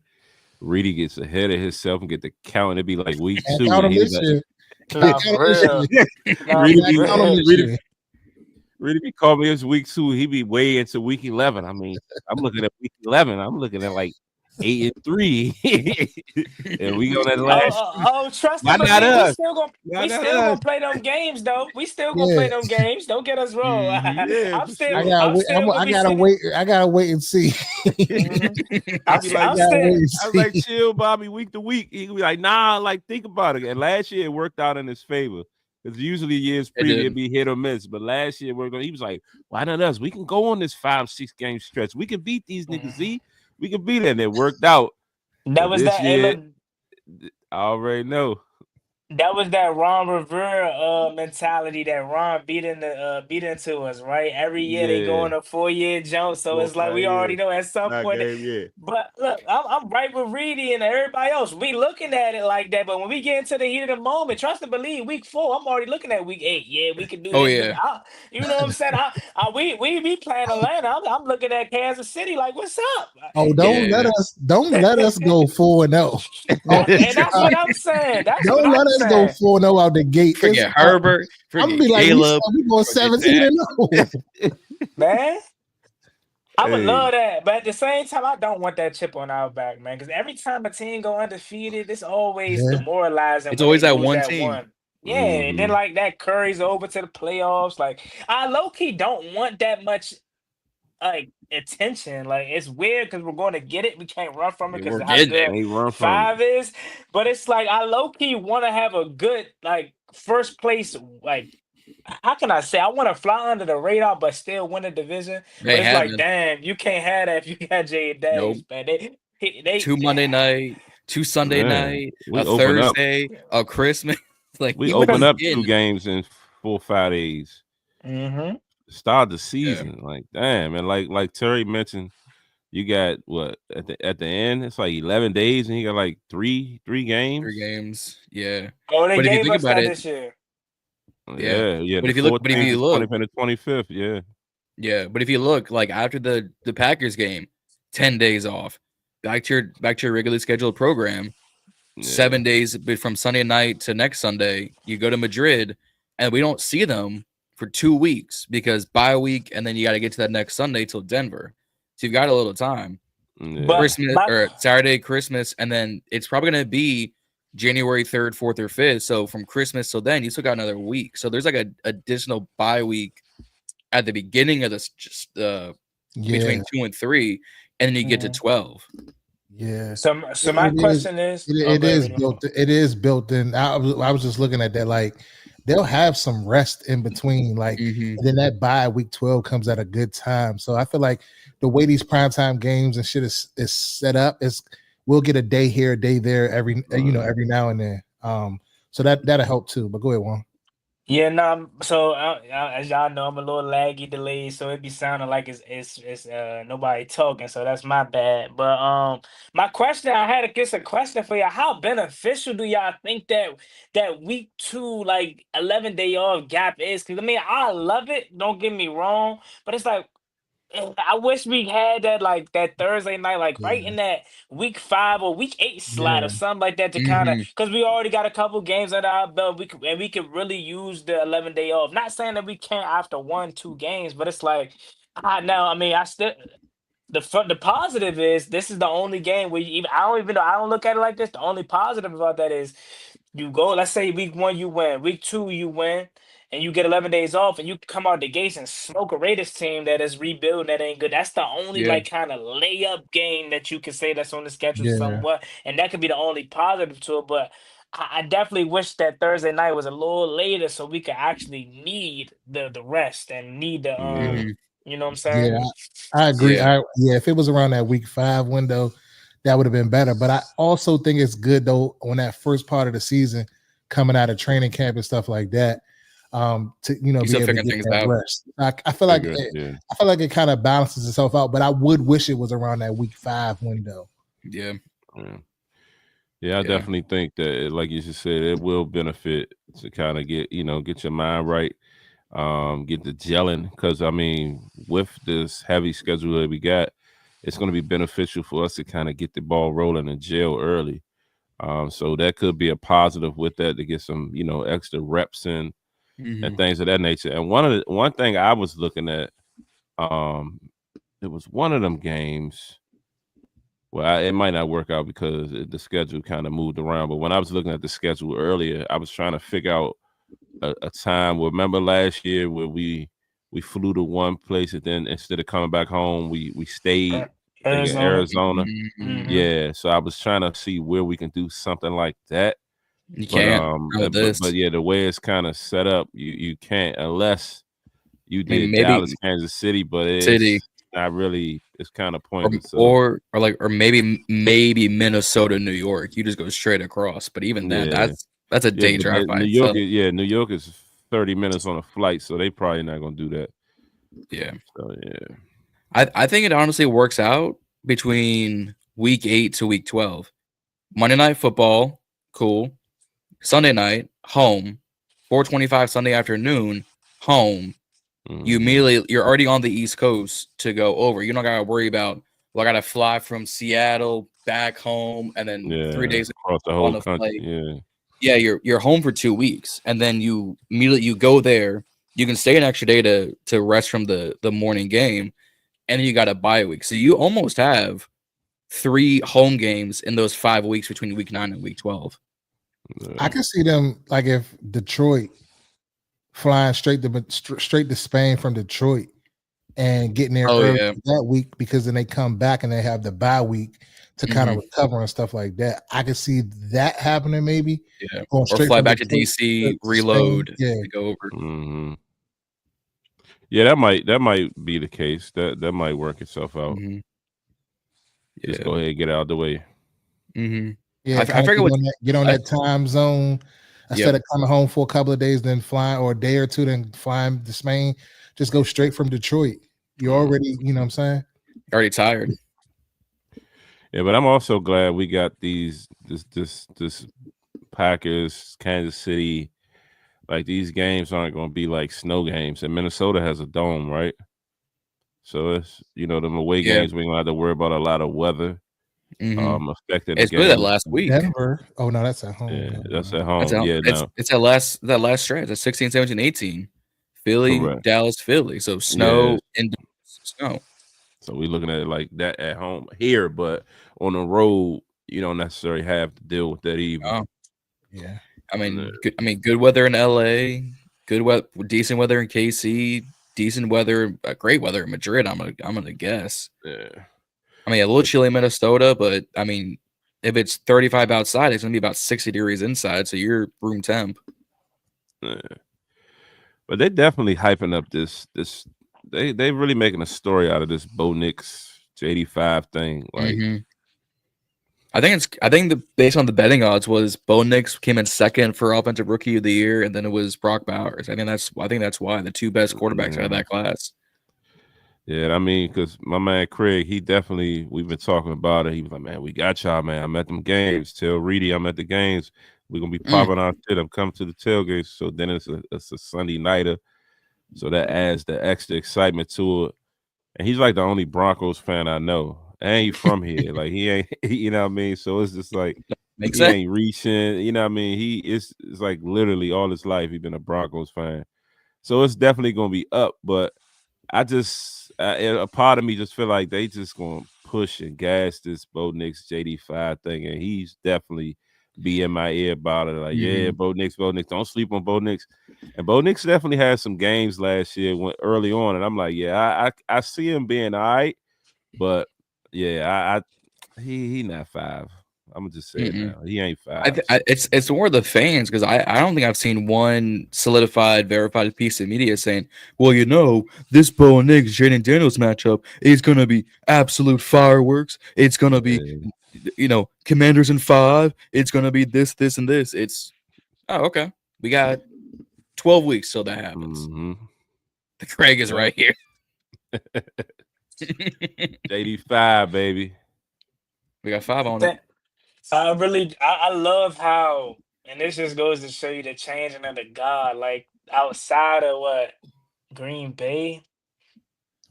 Reedie gets ahead of himself and get the count, and it'd be like week Can't 2, count and him he was this like, year. nah, Can't count for him this real. year. Nah, Reedie for be Can't count him real. this year. Reedie be calling me it's week 2. He be way into week 11. I mean, I'm looking at week 11. I'm looking at like 8-3, and we on that last. Trust Why and not believe. us? Why We not still us? gonna play them games though. We still gonna play Yeah. them games. Don't get us wrong. Mhm. Yeah, for sure. I'm still gonna I be gotta sitting. wait. I gotta wait and see. Mhm. I be like, I gotta wait and I was like, see. chill, Bobby, week to week. He be like, nah, like, think about it. And last year it worked out in his favor. Because usually years It previous did. it'd be hit or miss. But last year he was like, why not us? We can go on this 5-6 game stretch. We can beat these niggas, Z. We can beat it. And it worked out. That But was this that. Hey, year, look, I already know. that was that Ron Rivera mentality that Ron beat into us, right? Every year they go Yeah. on a 4-year jump, so it's like 4-5 we already years. know at some Not point. game, yeah. But look, I'm right with Reedie and everybody else. We looking at it like that, but when we get into the heat of the moment, trust and believe. Week 4, I'm already looking at week 8. Yeah, we can do Oh this. yeah. You know what I'm saying? We be playing Atlanta. I'm looking at Kansas City like, what's up? Oh, Yeah. don't let us go 4-0. And that's what I'm saying. That's what Don't let I'm us go saying. 4-0 out the gate. Forget Herbert. I'm gonna Forget be like, Caleb. we going Forget 17-0. Man, I would Hey, love that, but at the same time, I don't want that chip on our back, man. Because every time a team go undefeated, it's always Yeah. demoralizing It's when they always that lose one that team. one. Yeah, and then mhm. like that curries over to the playoffs. Like I low key don't want that much like attention. Like it's weird because we're going to get it. We can't run from it Yeah, because we're of how getting it. good Ain't run from 5 is. But it's like I low key want to have a good like first place like how can I say I want to fly under the radar but still win the division. They But it's like, haven't. damn, you can't have that if you got Jay Nope. Daniels, man. They 2 Monday night, 2 Sunday Man, night, we a open up. Thursday, a Christmas. Like We we will open be up 2 in. games in 4-5 days. Mm-hmm. Start the Yeah. season. Like, damn, and like Terry mentioned, you got what at the end, it's like 11 days, and you got like three 3 games. games. Yeah. Oh, they But if you gave think us about that it, this year. yeah. Yeah, But the if you look, 14th, the 25th, and the 25th. Yeah. yeah. But if you look, like after the Packers game, 10 days off, back to your regularly scheduled program. Yeah. 7 days from Sunday night to next Sunday, you go to Madrid, and we don't see them for 2 weeks because bye week, and then you got to get to that next Sunday till Denver. So you've got a little time. Yeah. But Christmas my or Saturday, Christmas, and then it's probably going to be January 3rd, 4th, or 5th. So from Christmas till then, you still got another week. So there's like an additional bye week at the beginning of this, just Yeah. between 2 and 3, and then you get to Mhm. 12. Yeah. so my question is, oh, It go ahead, is Reed. built. It is built in. I was just looking at that. Like they'll have some rest in between. Like Mhm. and then that bye week 12 comes at a good time. So I feel like the way these primetime games and shit is set up is we'll get a day here, a day there every every now and then. So that'll help too. But go ahead, Juan. Yeah, no. So as y'all know, I'm a little laggy, delayed, so it be sounding like it's nobody talking. So that's my bad. But my question I had, I guess, a question for y'all. How beneficial do y'all think that week 2 like 11-day off gap is? Because I mean, I love it. Don't get me wrong, but it's like. I wish we had that like that Thursday night, like right Yeah. in that week 5 or week 8 slot Yeah. or something like that to kind of Mhm. because we already got a couple games under our belt. We could really use the 11-day off. Not saying that we can't after 1-2 games, but it's like now. I mean, I still the positive is this is the only game where you even I don't look at it like this. The only positive about that is you go, let's say week 1 you win, week 2 you win, and you get 11 days off, and you come out the gates and smoke a Raiders team that is rebuilding that ain't good. That's the only Yeah. like kind of layup game that you can say that's on the schedule Yeah. somewhat, and that could be the only positive to it. But I definitely wish that Thursday night was a little later so we could actually need the rest and need the Yeah. you know what I'm saying? Yeah, I agree. Yeah. If it was around that week 5 window, that would have been better. But I also think it's good though on that first part of the season, coming out of training camp and stuff like that, to You be still able to figuring get things that out. rest. I feel like Yeah. I feel like it kind of balances itself out. But I would wish it was around that week 5 window. Yeah. Yeah, I definitely think that, like you just said, it will benefit to kind of get your mind right, get the gelling. Because I mean, with this heavy schedule that we got, it's going to be beneficial for us to kind of get the ball rolling and gel early. So that could be a positive with that to get some extra reps in and things of that nature. And one thing I was looking at, it was one of them games. Well, it might not work out because the schedule kind of moved around. But when I was looking at the schedule earlier, I was trying to figure out a time. Remember last year where we flew to one place and then instead of coming back home, we stayed in Arizona. Yeah, so I was trying to see where we can do something like that. You But can't. but yeah, the way it's kind of set up, you can't unless you did maybe Dallas, Kansas City, but it's not really. It's kind of pointless. Or maybe Minnesota, New York. You just go straight across. But even then, that's a day drive by New itself. York, New York is 30 minutes on a flight, so they probably not gonna do that. Yeah. So yeah. I think it honestly works out between week 8 to week 12. Monday night football, cool. Sunday night, home. 4:25 Sunday afternoon, home. You're already on the East Coast to go over. You don't gotta worry about, well, I gotta fly from Seattle back home and then 3 days across the whole country. Flight. Yeah, you're home for 2 weeks, and then you immediately go there. You can stay an extra day to rest from the morning game, and then you got a bye week. So you almost have 3 home games in those 5 weeks between week 9 and week 12. I can see them like if Detroit flying straight to Spain from Detroit and getting there early that week, because then they come back and they have the bye week to kind of recover and stuff like that. I can see that happening maybe. Yeah. Going or fly back Detroit to DC, reload, to go over. Yeah, that might be the case. That might work itself out. Just go ahead and get out of the way. Yeah, I figure get on that time zone instead of coming home for a couple of days, then flying, or a day or two, then flying to Spain. Just go straight from Detroit. You're already, you know what I'm saying? Already tired. Yeah, but I'm also glad we got this Packers, Kansas City. Like, these games aren't going to be like snow games. And Minnesota has a dome, right? So it's, them away games, we don't have to worry about a lot of weather affecting the game. It's really that last week. Denver. Oh, no, that's at home. Yeah, that's at home. It's that last stretch. That's 16, 17, 18. Philly, correct. Dallas, Philly. So snow and snow. So we're looking at it like that at home here, but on the road, you don't necessarily have to deal with that either. Oh. Yeah. I mean, good weather in LA, decent weather in KC, decent weather, great weather in Madrid. I'm gonna guess. Yeah. I mean, a little chilly in Minnesota, but I mean, if it's 35 outside, it's gonna be about 60 degrees inside, so you're room temp. Yeah. But they definitely hyping up this. They really making a story out of this Bo Nix J85 thing. Like, I think based on the betting odds was Bo Nix came in second for offensive rookie of the year, and then it was Brock Bowers. I think that's why the 2 best quarterbacks out of that class. Yeah, I mean, because my man Craig, we've been talking about it. He was like, man, we got y'all, man. I'm at them games. Tell Reedie I'm at the games. We're gonna be popping our shit. I'm coming to the tailgate. So then it's a Sunday nighter. So that adds the extra excitement to it. And he's like the only Broncos fan I know. And he's from here. Like, he ain't, you know what I mean? So it's just like he ain't reaching, you know what I mean? It's like literally all his life he's been a Broncos fan. So it's definitely gonna be up, but I just a part of me just feel like they just gonna push and gas this Bo Nix JD5 thing, and he's definitely be in my ear about it. Like, yeah, Bo Nix, don't sleep on Bo Nix. And Bo Nix definitely had some games last year early on, and I'm like, yeah, I see him being all right, but yeah, he not 5. I'm gonna just say it now. He ain't 5. It's more the fans because I don't think I've seen one solidified, verified piece of media saying, well, this Bo and Nick Jaden Daniels matchup is gonna be absolute fireworks. It's gonna be, Commanders in 5. It's gonna be this, and this. It's okay. We got 12 weeks till that happens. The Craig is right here. JD5, baby. We got 5 on it. I love how, and this just goes to show you the changing of the God. Like outside of what Green Bay.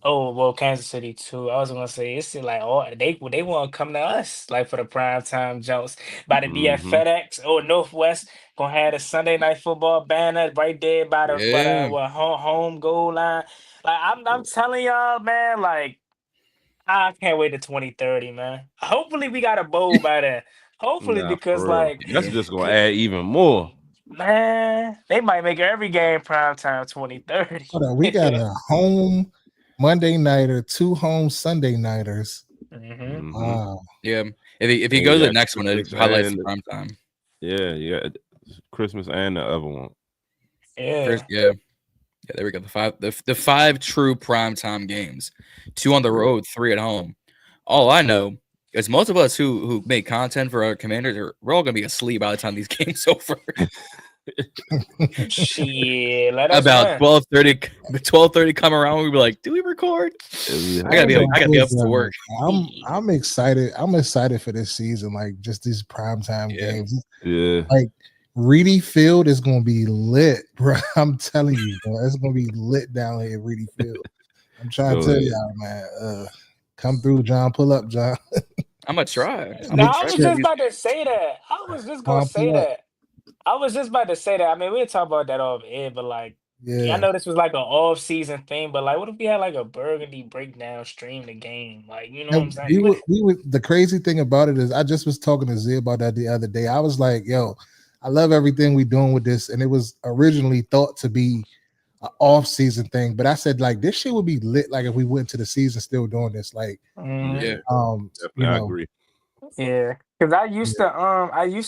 Oh well, Kansas City too. I was gonna say it's like they want to come to us like for the primetime jumps. About to be at FedEx or Northwest. Gonna have the Sunday Night Football banner right there by the home goal line. Like I'm telling y'all, man. Like I can't wait to 2030, man. Hopefully we got a bowl by then. Hopefully because like that's just gonna add even more. Man, they might make every game primetime 2030. Hold on, we got a home Monday nighter, 2 home Sunday nighters. Wow. Yeah. If he goes to the next one, it highlights the prime time. Yeah. Christmas and the other one. Yeah. There we go. The 5 true primetime games. 2 on the road, 3 at home. All I know is most of us who make content for our Commanders we're all gonna be asleep by the time these games over. Shit, let us about 12:30 come around, we'll be like, do we record? I gotta be up for work. I'm excited. I'm excited for this season, like just these primetime games. Yeah. Like Reedie Field is gonna be lit, bro. I'm telling you, bro. It's gonna be lit down here at Reedie Field. I'm trying to tell y'all, man. Come through, John. Pull up, John. I'm gonna try. I was just about to say that. I was just gonna say that. I was just about to say that. I mean, we'll talk about that off air, but like, I know this was like an off-season thing, but like, what if we had like a Burgundy breakdown stream the game? Like, you know what I'm saying? The crazy thing about it is, I just was talking to Zee about that the other day. I was like, yo, I love everything we're doing with this, and it was originally thought to be an off-season thing, but I said like this shit would be lit like if we went to the season still doing this. Like, I agree. Yeah, because I used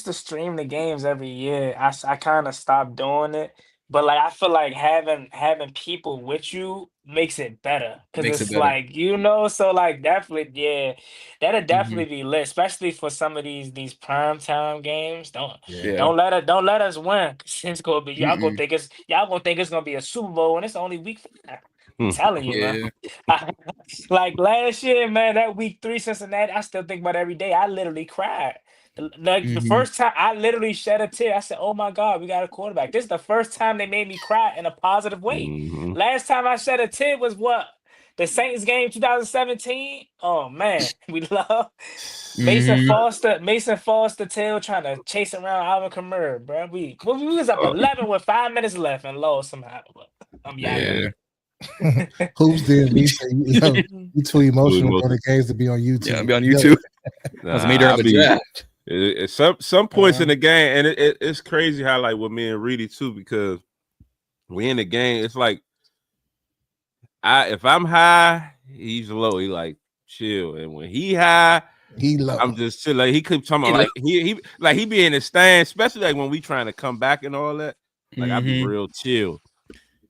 to stream the games every year. I kind of stopped doing it, but like I feel like having people with you makes it better because it's like so like definitely that'll definitely be lit, especially for some of these primetime games. Don't let us win. It's gonna be y'all gonna think it's gonna be a Super Bowl and it's only week 5. I'm telling you, man. Like last year, man, that week 3 Cincinnati, I still think about it every day. I literally cried. The first time I literally shed a tear. I said, "Oh my God, we got a quarterback." This is the first time they made me cry in a positive way. Last time I shed a tear was what? The Saints game 2017. Oh man, we love Mason Foster tail trying to chase around Alvin Kamara, bro. We was up 11 with 5 minutes left and lost somehow. I'm yapping. Hoops did me say you too emotional for the games to be on YouTube. Yeah, be on YouTube. That's me during the draft. At some points in the game, and it's crazy how like with me and Reedie too, because we in the game, it's like if I'm high, he's low. He like chill, and when he high, he low. I'm just chill. Like he could talking about he be in the stand, especially like when we trying to come back and all that. Like I be real chill,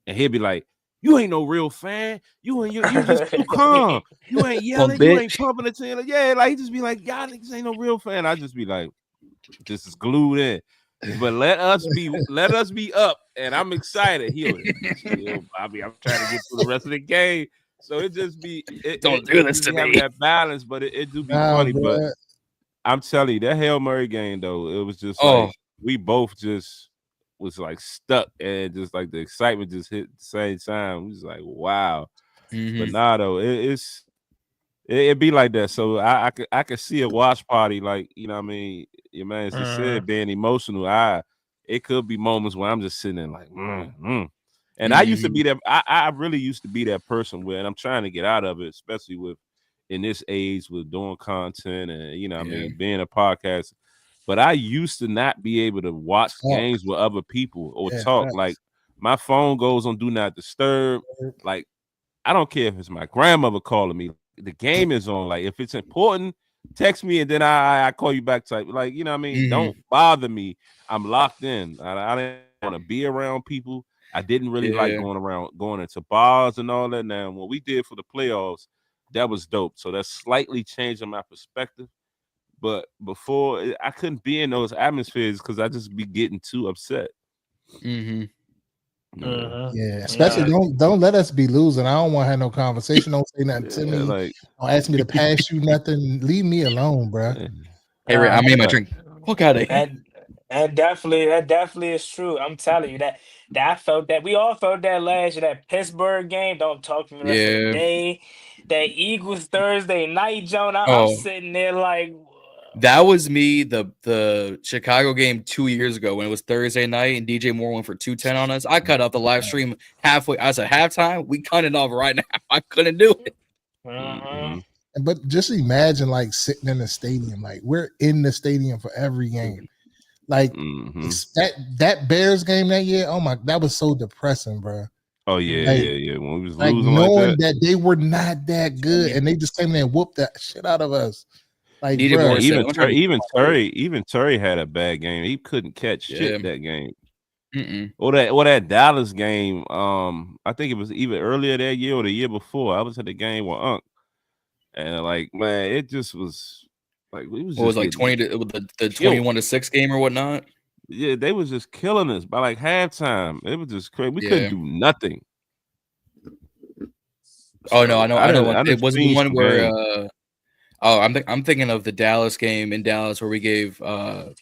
and he'll be like, "You ain't no real fan. You just too calm. You ain't yelling. You ain't pumping it to you." Yeah, like he just be like, "Y'all niggas ain't no real fan." I just be like, "This is glued in." But let us be up, and I'm excited. Bobby, I'm trying to get through the rest of the game. So it just be don't do this to me. That balance, but it do be funny. But I'm telling you, that Hail Murray game though, it was just like we both just was like stuck, and just like the excitement just hit at the same time. We was like, wow. But nah, though, it be like that. So I could see a watch party, like, you know what I mean, your man just said, being emotional. It could be moments where I'm just sitting there like, And I used to be that. I really used to be that person where, and I'm trying to get out of it, especially with in this age with doing content and, you know what I mean, being a podcast. But I used to not be able to watch games with other people or talk. Right. Like my phone goes on do not disturb. Like I don't care if it's my grandmother calling me. The game is on. Like if it's important, text me and then I call you back type. Like, you know what I mean? Don't bother me. I'm locked in. I didn't want to be around people. I didn't really like going into bars and all that. Now, what we did for the playoffs, that was dope. So that's slightly changing my perspective. But before, I couldn't be in those atmospheres because I just be getting too upset. Yeah, especially don't let us be losing. I don't want to have no conversation. Don't say nothing to me. Like, don't ask me to pass you nothing. Leave me alone, bro. Hey, I made my drink. Fuck out of here. And that definitely is true. I'm telling you that I felt that. We all felt that last year. That Pittsburgh game. Don't talk to me the rest of the day. That Eagles Thursday night, Joan. I'm sitting there like. That was me. The Chicago game 2 years ago when it was Thursday night and DJ Moore went for 210 on us. I cut off the live stream halfway. I said halftime. We cut it off right now. I couldn't do it. But just imagine like sitting in the stadium. Like we're in the stadium for every game. Like that Bears game that year. Oh my, that was so depressing, bro. Oh yeah, like, yeah. When we was like losing knowing like that they were not that good, and they just came there and whooped that shit out of us. Like bro, even Terry had a bad game. He couldn't catch shit that game. Or that Dallas game. I think it was even earlier that year or the year before. I was at the game with Unc, and like man, it just was like we was. What was like 20 to the 21-6 game or whatnot? Yeah, they was just killing us by like halftime. It was just crazy. We couldn't do nothing. Oh no, I know. It was the one where. I'm thinking of the Dallas game in Dallas where we gave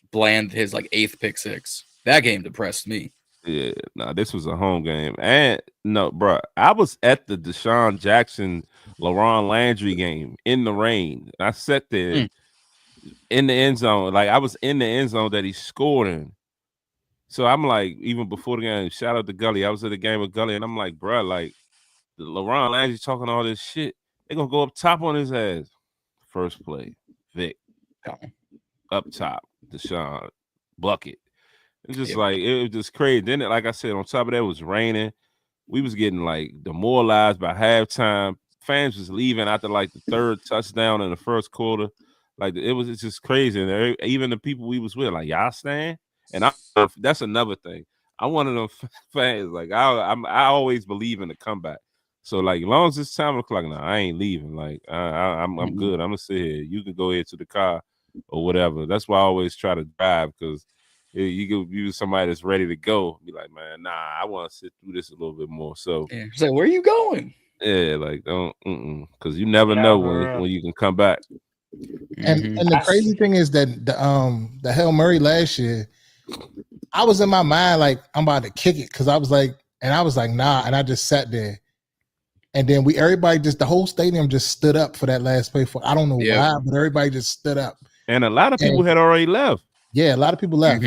Bland his like 8th pick six. That game depressed me. Yeah, no, this was a home game. And no, bro, I was at the Deshaun Jackson, LaRon Landry game in the rain. I sat there in the end zone. Like I was in the end zone that he scored in. So I'm like, even before the game, shout out to Gully. I was at the game with Gully, and I'm like, bro, like the LaRon Landry talking all this shit. They're gonna go up top on his ass. First play, Vic. Up top, Deshaun, bucket. It's just like it was just crazy. Then, like I said, on top of that, it was raining. We was getting like demoralized by halftime. Fans was leaving after like the 3rd touchdown in the first quarter. Like it's just crazy. And even the people we was with, like y'all stand. And that's another thing. I'm one of them fans. Like I always believe in the comeback. So like, as long as it's time o'clock, no, I ain't leaving. Like I'm good. I'm gonna sit here. You can go ahead to the car or whatever. That's why I always try to drive because you somebody that's ready to go. Be like, man, nah, I want to sit through this a little bit more. So it's like, where are you going? Yeah, like don't, because you never know when you can come back. And the crazy thing is that the Hail Murray last year, I was in my mind like I'm about to kick it because I was like nah, and I just sat there. And then the whole stadium just stood up for that last play. I don't know why, but everybody just stood up. And a lot of people had already left. Yeah, a lot of people left.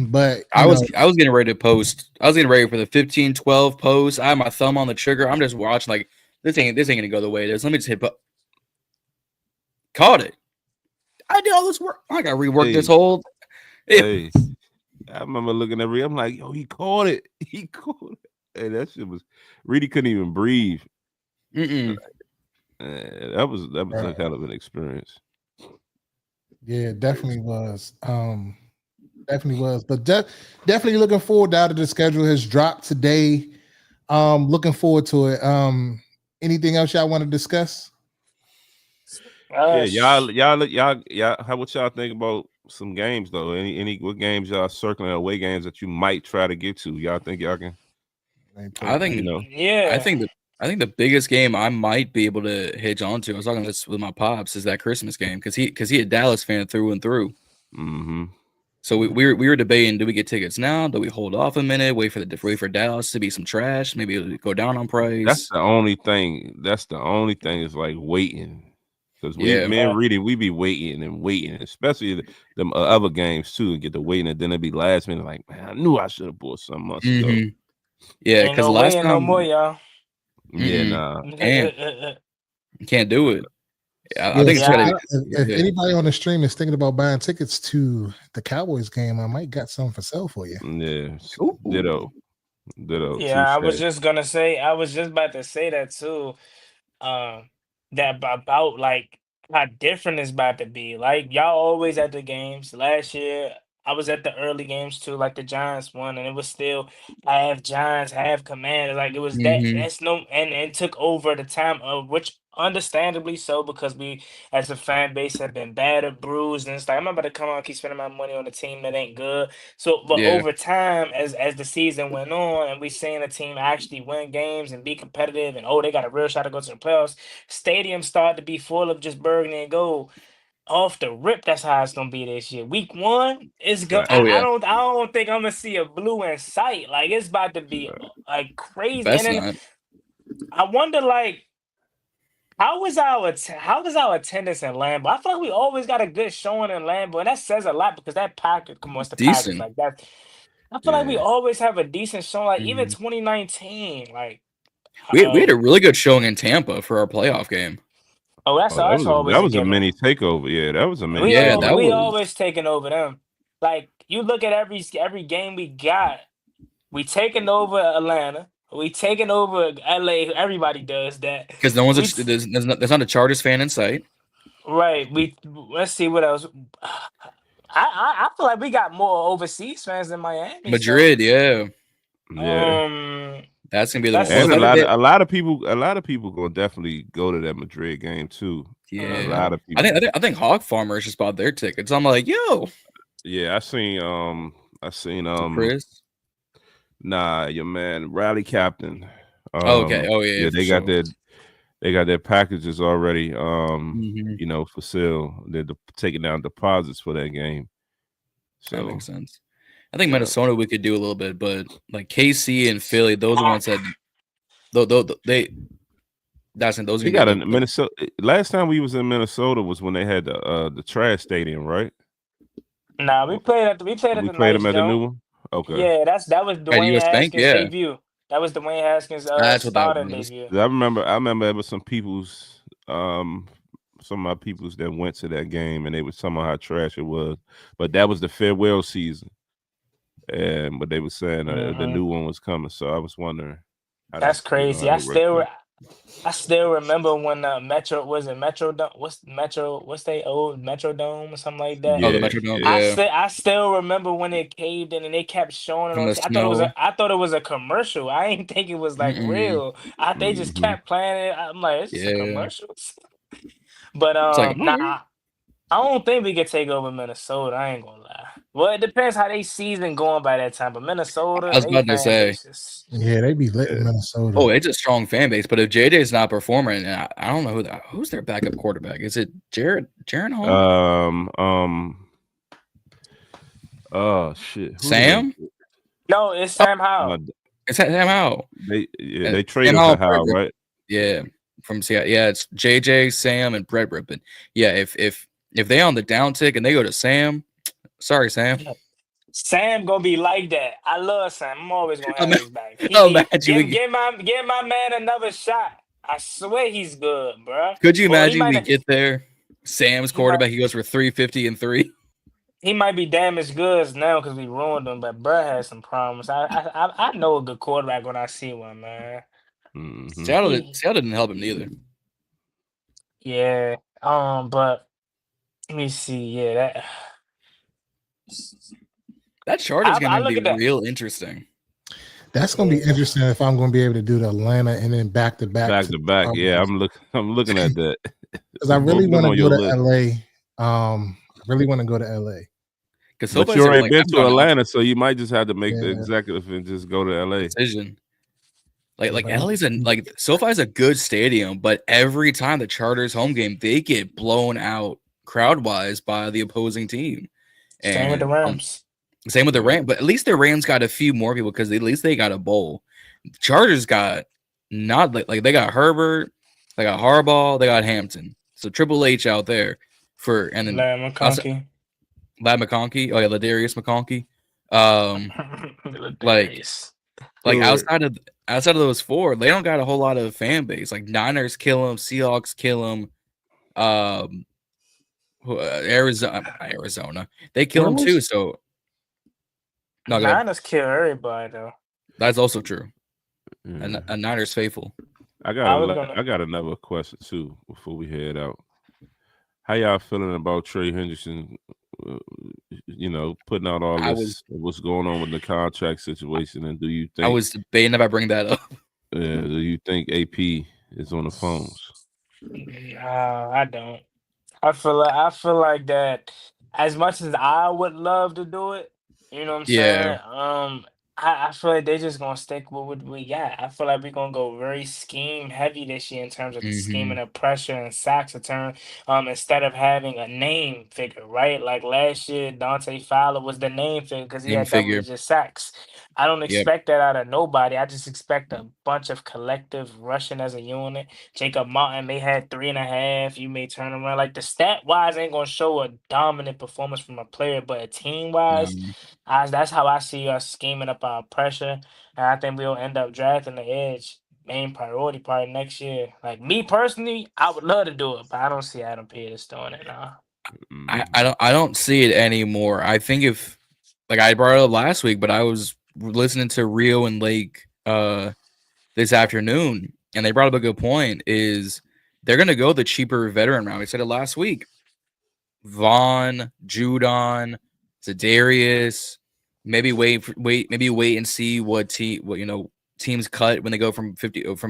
But I was getting ready to post. I was getting ready for the 15-12 post. I had my thumb on the trigger. I'm just watching like this ain't gonna go the way it is. Let me just hit caught it. I did all this work. I gotta rework this whole. Hey, I remember looking at I'm like, yo, he caught it. He caught it. Hey, that shit was Reedie couldn't even breathe. That was a hell of an experience. Yeah, definitely was. Definitely was. But definitely looking forward now that the schedule has dropped today. Looking forward to it. Anything else y'all want to discuss? Y'all. How what y'all think about some games though? What games y'all circling away games that you might try to get to? Y'all think y'all can? I think I think the biggest game I might be able to hitch onto. I was talking this with my pops is that Christmas game because he a Dallas fan through and through. So we were debating: do we get tickets now? Do we hold off a minute? Wait for Dallas to be some trash? Maybe go down on price. That's the only thing. Is like waiting because me and Reedie, we be waiting and waiting, especially the other games too, and get to waiting, and then it be last minute. Like, man, I knew I should have bought some months ago. Yeah, because last time no more, y'all. Yeah, nah, you can't do it. I think if anybody on the stream is thinking about buying tickets to the Cowboys game, I might got some for sale for you. Yeah, ditto. Yeah, I was just about to say that too. That about like how different it's about to be. Like y'all always at the games. Last year I was at the early games too, like the Giants one, and it was still half Giants, half Commanders. Like it was that Mhm. that's no and took over the time of which understandably so because we as a fan base have been battered, bruised, and it's like I'm not about to come out and keep spending my money on a team that ain't good. So but Yeah. over time as the season went on and we seen a team actually win games and be competitive and oh they got a real shot to go to the playoffs, stadiums start to be full of just burgundy and gold off the rip. That's how it's gonna be this year. Week one, it's go. Fact. Oh I yeah. don't think I'm gonna see a blue in sight. Like it's about to be like crazy. And Best then not. I wonder like how is our attendance in Lambeau? I feel like we always got a good showing in Lambeau, and that says a lot because that package, come on, it's the package Decent. like that. I feel like we Yeah. always have a decent showing. Like even Mhm. 2019, like We had a really good showing in Tampa for our playoff game. oh Oh, that that's was always that a was a given. mini takeover. Yeah, that was a mini Yeah, that takeover. We was always taking over them. Like you look at every game we got, we taking over Atlanta, we taking over LA. Everybody does that. because no one's We there's not a Chargers fan in sight. right. We let's see what else. I feel like we got more overseas fans than Miami. So Madrid, yeah, Yeah. that's gonna be the one. that's Well, And the fact that a lot of people gonna definitely go to that Madrid game too. A yeah, lot of I people. think Hog Farmers just bought their tickets. I'm like, yo, Yeah, I seen Chris. nah, your man Rally Captain. Okay, oh yeah, Yeah, for sure. they got their packages already Mhm. you know, for sale. They're taking down deposits for that game. That So makes sense. I think yeah. Minnesota we could do a little bit, but like KC and Philly, those are ones that that's those We gonna got a get the Minnesota. Last time we was in Minnesota was when they had the trash stadium, right? nah. Or We played at we the played them nice at the new Joe. one. Okay. Yeah, that was at Dwayne US Bank. Haskins' Yeah, debut. That was Dwayne Haskins' that's what that starting was. debut. I remember there was some people's some of my peoples that went to that game and they was talking about how trash it was. But that was the farewell season. And but they were saying the Hmm new one was coming. So I was wondering how That's that crazy. how that worked out. I still remember when Metro was it Metro Dome? What's they old Metro Dome or something like that? Oh, the Yeah, Metrodome. yeah. Yeah, I still remember when it caved in and they kept showing it from on. the snow. I thought it was a commercial. I didn't think it was like Mm-mm. real. They just Mm-hmm. kept playing it. I'm like, it's just a Yeah, commercial. But it's like nah, what? I don't think we could take over Minnesota. I ain't gonna lie. Well, it depends how they season going by that time. But I Minnesota, was they about to fan say. bases. Yeah, they be lit in Yeah. Minnesota. Oh, it's a strong fan base, but if JJ's not performing, I don't know who's their backup quarterback. Is it Jaron Hall? Oh shit. Who did Sam? they No, it's Oh, Sam Howell. it's Sam Howell. they Sam traded Howell for and Brett Howell, Rippon. right? Yeah, from Seattle. Yeah, it's JJ, Sam, and Brett Rippon. Yeah, if they on the down tick and they go to Sam, sorry, Sam. Sam gonna be like that. I love Sam. I'm always gonna have his back. Imagine Give my man another shot. I swear he's good, bro. could you Well, imagine we get there? Sam's he might quarterback, he goes for 350 and 3. he might be damaged goods now because we ruined him. But bro has some problems. I know a good quarterback when I see one, man. Mm-hmm. Seattle didn't help him neither. Yeah. But let me see. Yeah, That Chargers game I gonna look be at that. real interesting. That's gonna be Yeah. interesting if I'm gonna be able to do the Atlanta and then back to back. Back to back. Yeah, I'm looking at that. Because I really Both of them want to on go your to list. LA. I really want to go to LA. Because But you already been to Atlanta, so you might just have to make the Yeah. executive and just go to LA. decision. Like But LA's like SoFi's a good stadium, but every time the Chargers home game, they get blown out crowd wise by the opposing team. Same with the And Rams. same with the Rams, but at least the Rams got a few more people because at least they got a bowl. The Chargers got not like they got Herbert, they got Harbaugh, they got Hampton. So Triple H out there for and then Larry McConkey. Lad McConkey. Oh yeah, Ladarius McConkey. Like outside of those four, they don't got a whole lot of fan base. Like Niners kill them, Seahawks kill them, Arizona, they kill them too. So no, go ahead. Niners kill everybody though. That's also true. Yeah. A Niners faithful. I got another question too before we head out. How y'all feeling about Trey Henderson? Putting out all this, what's going on with the contract situation, and do you think I was debating about bringing that up? do you think AP is on the phones? I don't. I feel like that as much as I would love to do it, you know what I'm Yeah. saying? I feel like they're just gonna stick with what we got. I feel like we're gonna go very scheme heavy this year in terms of the scheming of pressure and sacks return. Instead of having a name figure, right? Like last year, Dante Fowler was the name figure because he Name had double figure. digit sacks. I don't Yep. expect that out of nobody. I just expect a bunch of collective rushing as a unit. Jacob Martin may had 3.5. You may turn around. Like the stat wise ain't gonna show a dominant performance from a player, but team wise, that's how I see us scheming up our pressure. And I think we'll end up drafting the edge main priority probably next year. Like me personally, I would love to do it, but I don't see Adam Peters doing it now. I don't see it anymore. I think if like I brought it up last week, but I was listening to Rio and Lake this afternoon, and they brought up a good point. Is they're gonna go the cheaper veteran route. We said it last week. Vaughn, Judon, Za'Darius. Maybe wait and see what teams cut when they go from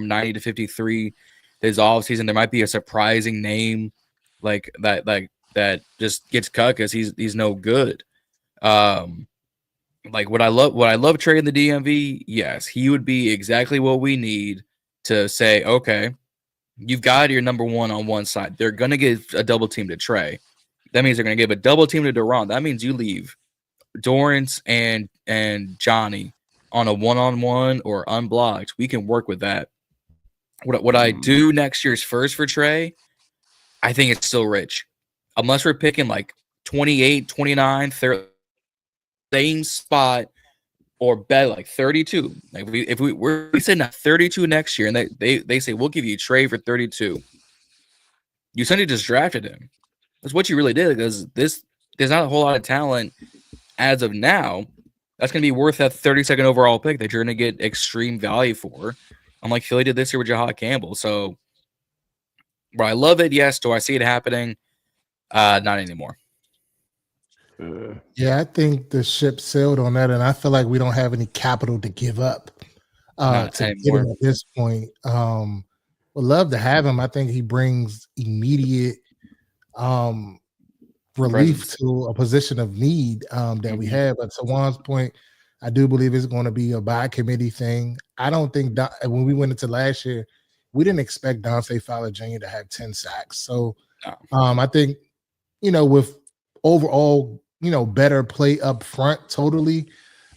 90 to 53 this offseason. There might be a surprising name like that just gets cut because he's no good. Like what I love trading the DMV, yes, he would be exactly what we need to say, okay, you've got your number one on one side. They're gonna give a double team to Trey. That means they're gonna give a double team to Duran. That means you leave Dorrance and Johnny on a one-on-one or unblocked. We can work with that. What I do next year's first for Trey, I think it's still rich. Unless we're picking like 28, 29, 30, same spot, or bet like 32. Like if we're sitting at 32 next year, and they say we'll give you Trey for 32. You essentially just drafted him. That's what you really did, because there's not a whole lot of talent as of now that's going to be worth that 32nd overall pick that you're going to get extreme value for. Unlike Philly did this year with Jahad Campbell. So, but I love it. Yes. Do I see it happening? Not anymore. Yeah, I think the ship sailed on that, and I feel like we don't have any capital to give up to get him at this point. Would love to have him. I think he brings immediate relief to a position of need that we have. But to Juan's point, I do believe it's going to be a by committee thing. I don't think when we went into last year, we didn't expect Dante Fowler Jr. to have 10 sacks. So I think, with overall, better play up front totally,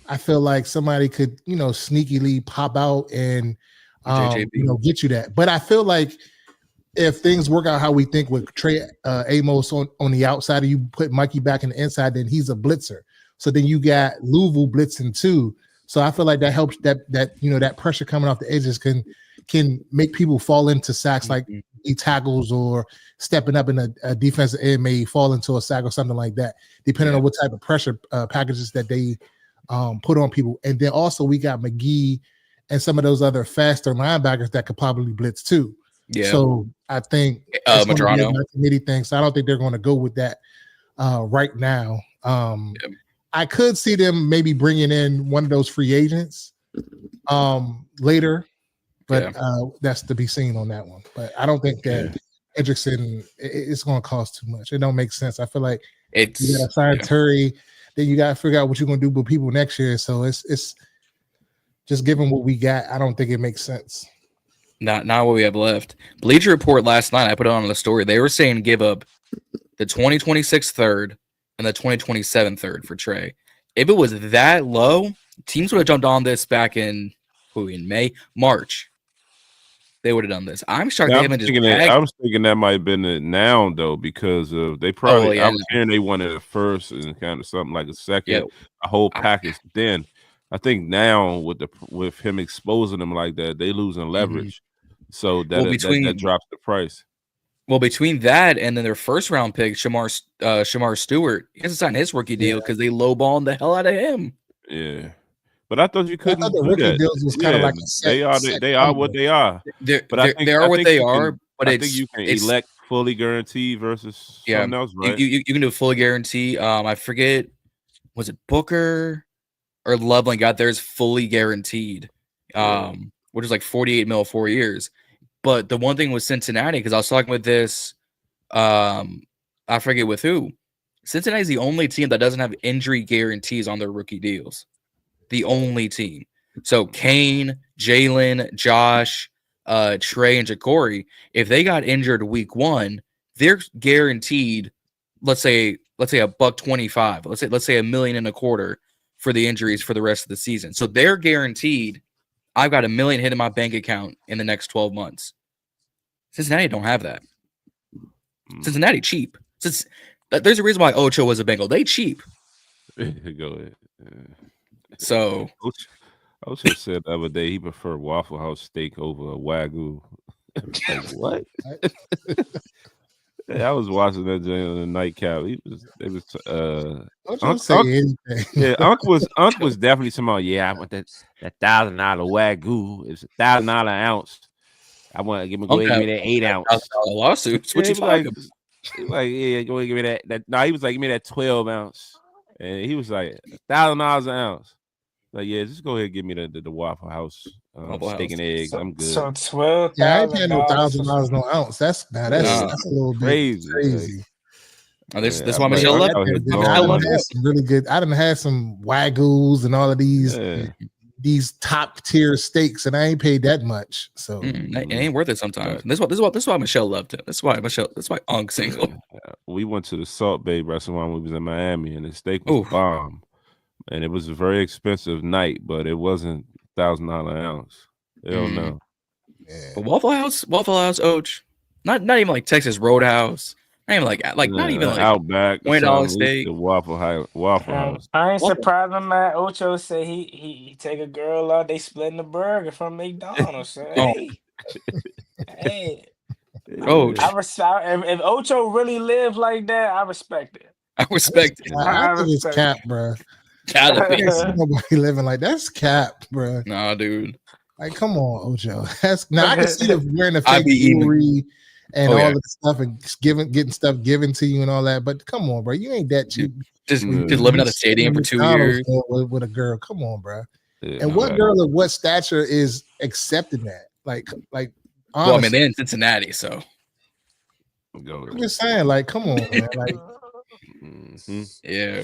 I feel like somebody could, sneakily pop out and, get you that. But I feel like if things work out how we think with Trey Amos on the outside, and you put Mikey back in the inside, then he's a blitzer. So then you got Louisville blitzing too. So I feel like that helps that pressure coming off the edges can make people fall into sacks like he tackles, or stepping up in a defensive end may fall into a sack or something like that, depending on what type of pressure packages that they put on people. And then also we got McGee and some of those other faster linebackers that could probably blitz too. Yeah. So I think it's going to be a committee thing. So I don't think they're going to go with that right now. I could see them maybe bringing in one of those free agents later, but that's to be seen on that one. But I don't think that Hendrickson, it's going to cost too much. It don't make sense. I feel like you got to sign Terry, then you got to figure out what you're going to do with people next year. So it's just given what we got, I don't think it makes sense. Not what we have left. Bleacher Report last night, I put it on the story. They were saying give up the 2026 third and the 2027 third for Trey. If it was that low, teams would have jumped on this back in March. They would have done this. I'm starting to I was thinking that might have been it now though, because they probably I was hearing they wanted a first and kind of something like a second, a whole package. Then I think now with him exposing them like that, they losing leverage. So that drops the price. Well, between that and then their first round pick, Shamar Stewart, he hasn't signed his rookie deal because they lowballed the hell out of him. Yeah. But I thought you couldn't do rookie that. Deals was kind of like they are what they are. They are what they are. But I think you can elect fully guaranteed versus Yeah, something else, right? you can do a full guarantee. I forget, was it Booker or Loveland got theirs fully guaranteed, which is like 48 mil 4 years. But the one thing with Cincinnati, because I was talking with this, I forget with who. Cincinnati is the only team that doesn't have injury guarantees on their rookie deals. The only team. So Kane, Jalen, Josh, Trey, and Ja'Cory, if they got injured week 1, they're guaranteed, let's say $125. Let's say $1.25 million for the injuries for the rest of the season. So they're guaranteed. I've got $1 million hit in my bank account in the next 12 months. Cincinnati don't have that. Cincinnati cheap. There's a reason why Ocho was a Bengal. They cheap. Go ahead. So Ocho said the other day he preferred Waffle House steak over a Wagyu. Like, what? I was watching that joint on the nightcap. Don't say anything. Yeah, Unc was definitely somebody. Yeah, I want that $1,000 Wagyu. It's $1,000 ounce. I want to give me that 8 ounce lawsuits. What yeah, you talking about? He was like, yeah, go ahead, give me that. No, he was like, give me that 12 ounce, and he was like $1,000 an ounce. Like, yeah, just go ahead and give me the Waffle House steak and eggs. I'm good. So $12,000. Yeah, I ain't paying no $1,000 no ounce. That's a little bit crazy. Like, this is why Michelle left. I done had some really good. I done had some Wagyus and all of these top tier steaks, and I ain't paid that much. So it ain't worth it sometimes. This is why Michelle loved it. That's why Unc single. We went to the Salt Bay restaurant when we was in Miami, and the steak was bomb. And it was a very expensive night, but it wasn't $1,000 ounce. Hell no. Yeah. But Waffle House, Och. Not even like Texas Roadhouse. Not even like not even like Outback. $20 steak. The Waffle House. I ain't surprised when Matt Ocho said he take a girl out. They splitting the burger from McDonald's. So, hey. Coach. If Ocho really lived like that, I respect it. I respect it. I think it's cap, bro. Nobody living like that's cap, bro. Nah, dude. Like, come on, Ocho. I can see them wearing the fake jewelry and all the stuff and getting stuff given to you and all that. But come on, bro, you ain't that cheap. Just living at the stadium for 2 years with a girl. Come on, bro. Yeah, and what girl of what stature is accepting that? Like, honestly. Well, I mean, they're in Cincinnati, so. I'm just saying, like, come on, man. Like, yeah.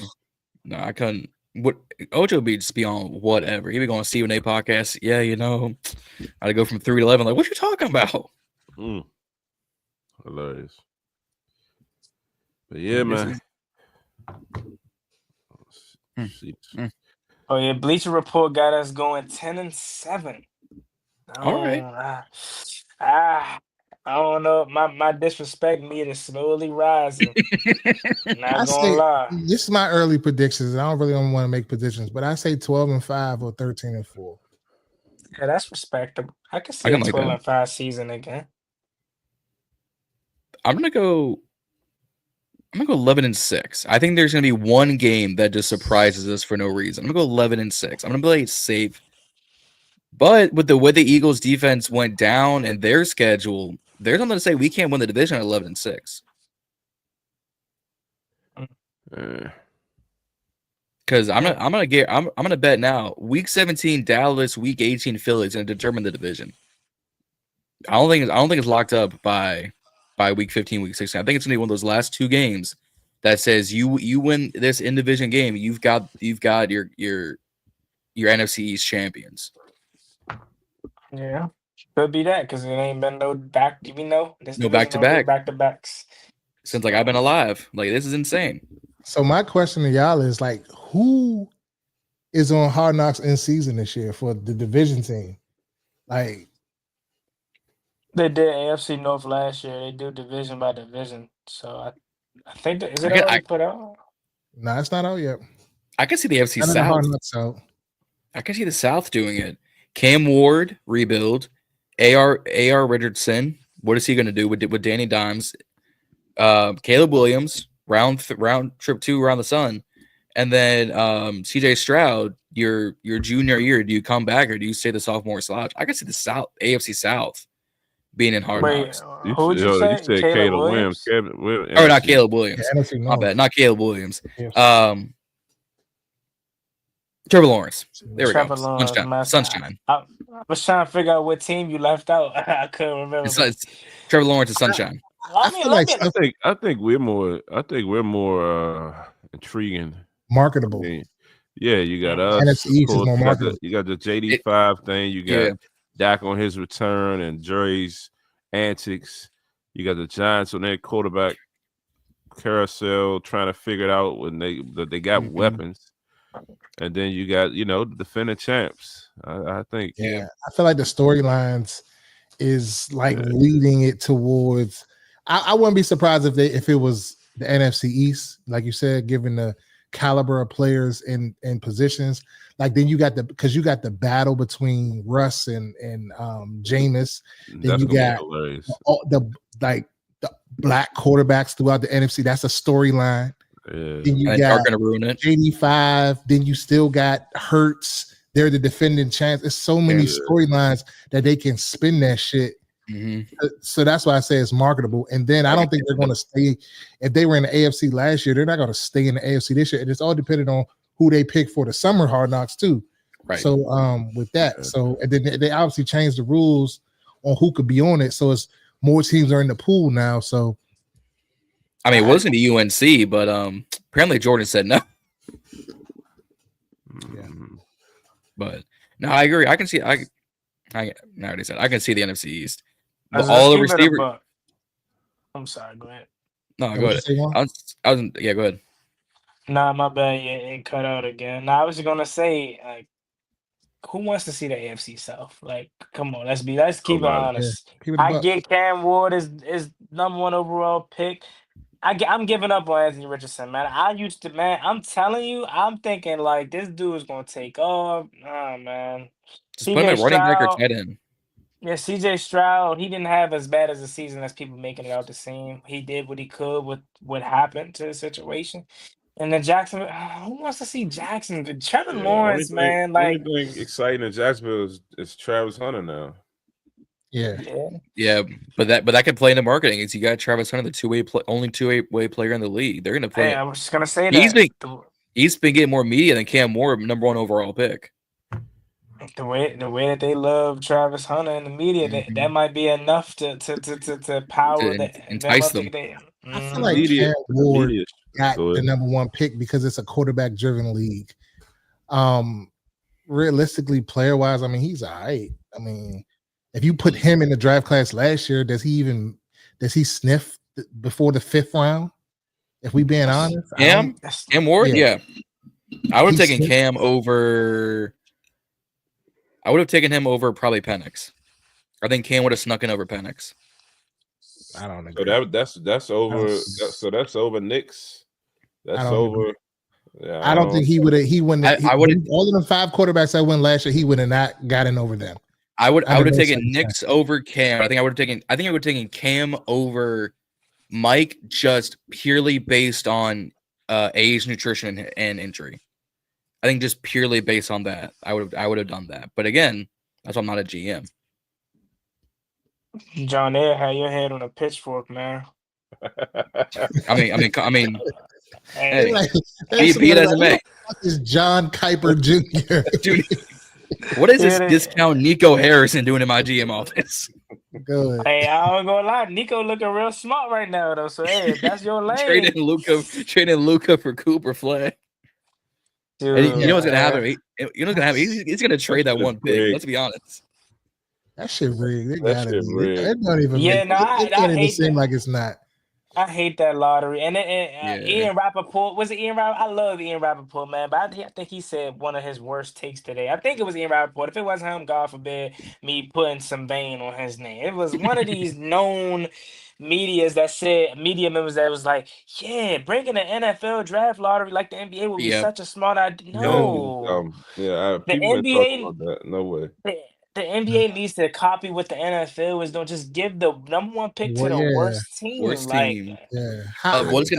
No, I couldn't. What Ocho be just be on whatever. He be going to see when they podcast. Yeah, I'd go from 3 to 11. Like, what you talking about? Hilarious. But yeah, man. Oh yeah, Bleacher Report got us going 10-7. All right. I don't know. My disrespect meter is slowly rising. Not gonna lie. This is my early predictions. I don't really want to make predictions, but I say 12-5 or 13-4. Yeah, that's respectable. I can see a 12-5 season again. I'm gonna go 11-6. I think there's gonna be one game that just surprises us for no reason. I'm gonna go 11-6. I'm gonna play safe. But with the way the Eagles defense went down and their schedule, there's something to say we can't win the division at 11-6. Because I'm gonna bet now. Week 17 Dallas, Week 18 Philly is gonna determine the division. I don't think it's locked up by Week 15, Week 16. I think it's gonna be one of those last 2 games that says you win this in division game. You've got your NFC East champions. Yeah, could be that because it ain't been no back. No back-to-backs since like I've been alive. Like this is insane. So my question to y'all is like, who is on Hard Knocks in season this year for the division team? Like they did AFC North last year. They do division by division. So I think is it already put out? No, it's not out yet. I can see the AFC South. I can see the South doing it. Cam Ward rebuild, AR Richardson. What is he going to do with Danny Dimes? Caleb Williams round trip 2 around the sun, and then CJ Stroud. Your junior year, do you come back or do you stay the sophomore slouch? I can see the AFC South being in Hard Wait, Knocks. who'd you say? said Caleb Caleb Williams. Williams? Or not NFC. Caleb Williams. Yeah, NFC My North. bad. Not Caleb Williams. Yeah. Trevor Lawrence. There we Trevor go. Lawrence, Sunshine. man. Sunshine. I was trying to figure out what team you left out. I couldn't remember. It's Trevor Lawrence is Sunshine. I feel like I think we're more intriguing. marketable. I mean, yeah, you got us. NFC East is of course, more marketable. you got the JD5 thing. You got Dak on his return and Dre's antics. You got the Giants on their quarterback carousel trying to figure it out when they got weapons. And then you got, the defending champs. I think. Yeah, I feel like the storylines is like leading it towards. I wouldn't be surprised if it was the NFC East, like you said, given the caliber of players in positions. Like then you got the battle between Russ and Jameis. Then you got the black quarterbacks throughout the NFC. That's a storyline. Yeah. Then you got gonna ruin it. 85. Then you still got Hurts. They're the defending champs. There's so many storylines that they can spin that shit. Mm-hmm. So that's why I say it's marketable. And then I don't think they're going to stay. If they were in the AFC last year, they're not going to stay in the AFC this year. And it's all dependent on who they pick for the summer Hard Knocks too. Right. So with that, and then they obviously changed the rules on who could be on it. So it's more teams are in the pool now. So I mean, it was going to be UNC, but apparently Jordan said no. Yeah. But no, I agree. I can see. I already said I can see the NFC East. Let's All the keep it a receivers. buck. I'm sorry. Go ahead. No, What go you ahead. say, Juan? Yeah, go ahead. Nah, my bad. Yeah, it cut out again. Nah, I was gonna say, like, who wants to see the AFC South? Like, come on, let's keep it honest. Keep it a I buck. get Cam Ward is number 1 overall pick. I'm giving up on Anthony Richardson, man. I'm telling you, I'm thinking like this dude is gonna take off. Nah, man. Just put him at running back or tight end. Yeah, CJ Stroud, he didn't have as bad as a season as people making it out to seem. He did what he could with what happened to the situation. And then Jacksonville, who wants to see Jackson? Trevor Lawrence, man. Like, only thing exciting in Jacksonville is Travis Hunter now. Yeah, but that can play into marketing. Is you got Travis Hunter, the only two-way player in the league. They're gonna play. Hey, I was just gonna say He's been getting more media than Cam Ward, number 1 overall pick. The way that they love Travis Hunter in the media, that might be enough to power entice them. I feel like Cam Ward got the number 1 pick because it's a quarterback-driven league. Realistically, player-wise, I mean, he's all right. I mean, if you put him in the draft class last year, does he sniff before the 5th round? If we being honest, Cam Ward, yeah. I would have taken Cam over. I would have taken him over probably Penix. I think Cam would have snuck in over Penix. I don't agree. So that's over. So that's over Knicks. That's over. Yeah, I don't think he would have. He wouldn't. I would. All of the 5 quarterbacks that went last year, he would have not gotten over them. I would have taken Knicks over Cam. I would have taken Cam over Mike just purely based on age, nutrition, and injury. I think just purely based on that, I would have done that. But again, that's why I'm not a GM. John Air had your head on a pitchfork, man. I mean. Hey, like, be it as it may. What is John Kuiper Jr.? Dude, what is this discount Nico Harrison doing in my GM office? Good. Hey, I ain't gonna lie, Nico looking real smart right now, though. So hey, if that's your lane. Trading Luka for Cooper Flag. Dude, you know what's gonna happen? He's gonna trade that 1 pick. Let's be honest. That shit rigged. It that shit rigged. It don't even. Yeah, it can't even seem like it's not. I hate that lottery. And Ian Rappaport, was it Ian Rappaport? I love Ian Rappaport, man. But I think he said one of his worst takes today. I think it was Ian Rappaport. If it wasn't him, God forbid me putting some vein on his name. It was one of these known media members that was like, yeah, bringing an NFL draft lottery like the NBA would be such a smart idea. No. The NBA, about that. No way. The NBA needs to copy what the NFL is doing. Just give the number 1 pick to the worst team. What's going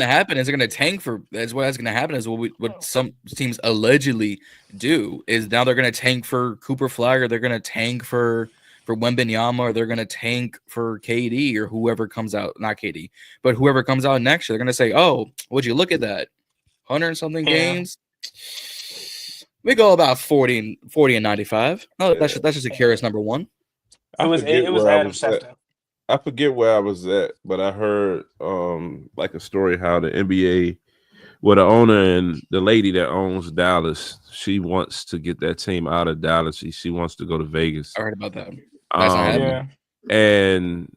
to happen is they're going to tank for. That's what's going to happen is what some teams allegedly do is now they're going to tank for Cooper Flag or they're going to tank for for Wembanyama, or they're going to tank for KD or whoever comes out, not KD, but whoever comes out next year. They're going to say, "Oh, would you look at that? 100 and something games. We go about 40 and 95. Oh, that's just a curious number one. It was Adam Schefter. I forget where I was at, but I heard like a story how the NBA, the owner and the lady that owns Dallas, she wants to get that team out of Dallas. She wants to go to Vegas. I heard about that. That's not happening. And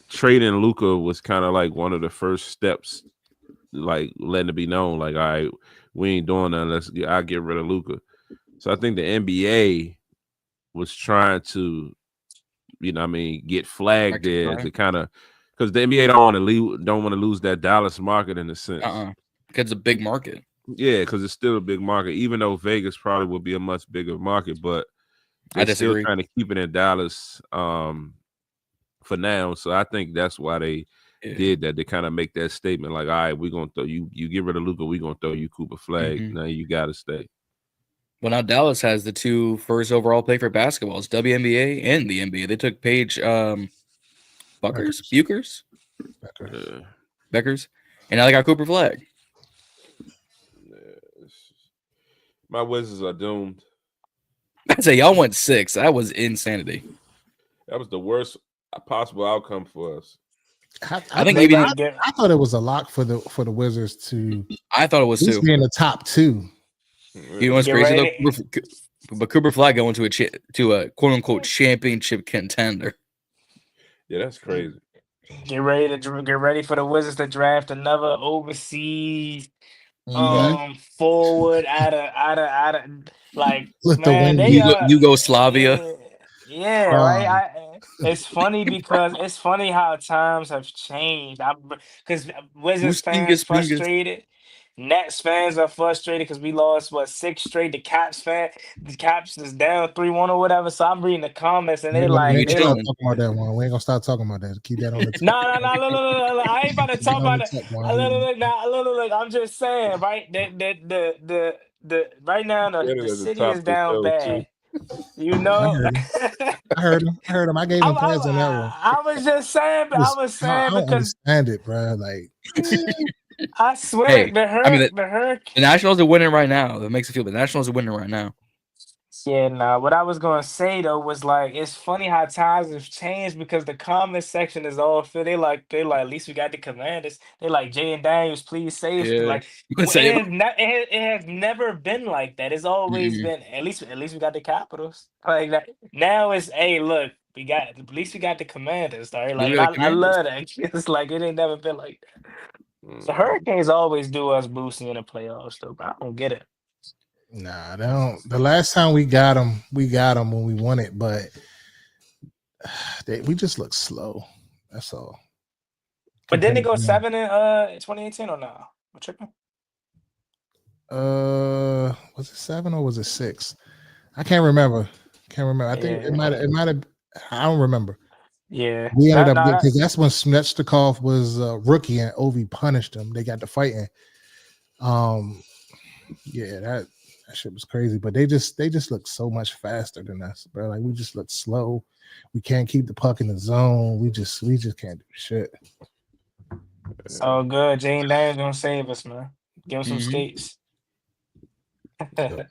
trading Luka was kind of like one of the first steps, like letting it be known, like, all right, we ain't doing that unless I get rid of Luka. So I think the NBA was trying to, get flagged there to kind of, because the NBA don't want to lose that Dallas market in a sense. Because it's a big market. Yeah, because it's still a big market, even though Vegas probably would be a much bigger market, but they're still trying to keep it in Dallas for now. So I think that's why they did that. They kind of make that statement like, all right, we're going to throw you get rid of Luka, we're going to throw you Cooper flag. Now you got to stay. Well, now Dallas has the 2 first overall pick for basketball. It's WNBA and the NBA. They took Paige Beckers, and now they got Cooper Flag. My Wizards are doomed. I'd say y'all went 6. That was insanity. That was the worst possible outcome for us. I thought it was a lock for the Wizards to. I thought it was too. Be in the top 2. You know what's crazy though? But Cooper Flag going to a quote unquote championship contender. Yeah, that's crazy. Get ready for the Wizards to draft another overseas forward out of like, man, Yugoslavia. Yeah, right. It's funny because it's funny how times have changed. Because Wizards fans frustrated. Nets fans are frustrated because we lost 6 straight. The Caps is down 3-1 or whatever. So I'm reading the comments and they like, we ain't gonna talk about that one. We ain't gonna start talking about that. Keep that on the No. I ain't about to talk about it. Look. I'm just saying, right? The right now the city is down bad. You know, I heard him. I gave him pads on that one. I was just saying, but I was saying I don't because understand it, bro. Like, I swear, the Nationals are winning right now. That makes it feel. The Nationals are winning right now. Yeah, nah. What I was gonna say though was like, it's funny how times have changed because the comment section is all filled. They like, at least we got the Commanders. They like Jay and Daniels, please save. Yeah. Like, it has never been like that. It's always been at least we got the Capitals. Like that. Now it's, hey, look, at least we got the Commanders. Right? Like I love that. It's like it ain't never been like that. The Hurricanes always do us boosting in the playoffs though, but I don't get it. Nah, they don't. The last time we got them when we won it, but we just look slow. That's all. But didn't they go 7 in 2018 or no? I'm tripping. Was it 7 or was it 6? I can't remember. I think it might have. I don't remember. Yeah, we ended up because that's when Snetchnikov was rookie and Ovi punished him. They got to fighting. Yeah, that shit was crazy. But they just look so much faster than us, bro. Like we just look slow. We can't keep the puck in the zone. We just can't do shit. It's all good. Jane Daniels gonna save us, man. Give us some skates. Do it.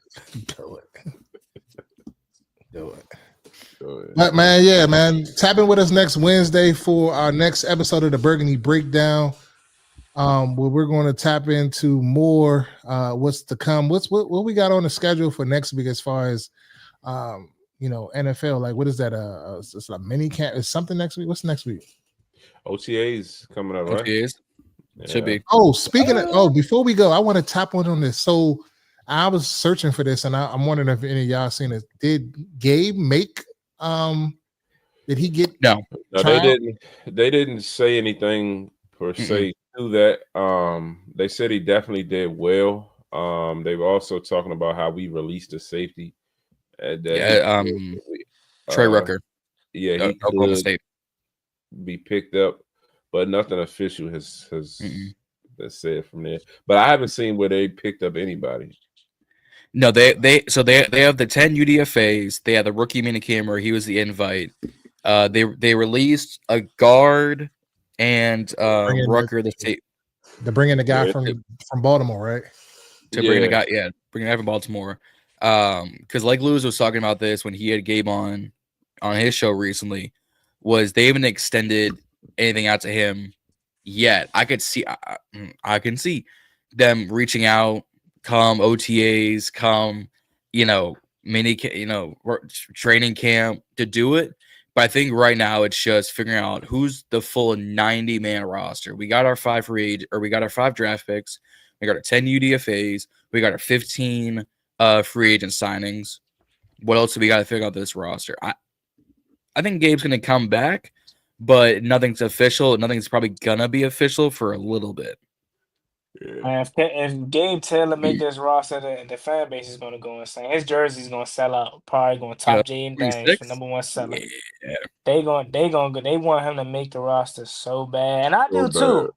But man, tap in with us next Wednesday for our next episode of the Burgundy Breakdown. Where we're going to tap into more what's to come. What we got on the schedule for next week as far as NFL. Like what is that? It's a mini camp. Is something next week? What's next week? OTAs coming up, right? OTAs should be. Oh, speaking of, before we go, I want to tap on this. So I was searching for this, and I'm wondering if any of y'all seen it. Did Gabe make? Did he get? No, they didn't say anything per se to that. They said he definitely did well. They were also talking about how we released the safety. Trey Rucker. Yeah, he Oklahoma State be picked up, but nothing official has said from there. But I haven't seen where they picked up anybody. No, they have the 10 UDFAs. They had the rookie minicamp where he was the invite. They released a guard and Bringing Rucker the tape They're bringing the guy Yeah, from Baltimore, right? to bring the guy. Yeah, bring the guy from Baltimore. Because like Lewis was talking about this when he had Gabe on his show recently, was they haven't extended anything out to him yet. I can see them reaching out, come OTAs, come training camp to do it. But I think right now it's just figuring out who's the full 90-man roster. We got our 5 draft picks. We got our 10 UDFAs. We got our 15 free agent signings. What else do we got to figure out this roster? I think Gabe's going to come back, but nothing's official. Nothing's probably going to be official for a little bit. Man, if Gabe Taylor make this roster, the fan base is going to go insane. His jersey's going to sell out. Probably going to top Jaden Daniels for #1 seller. Yeah. They want him to make the roster so bad, and I do too.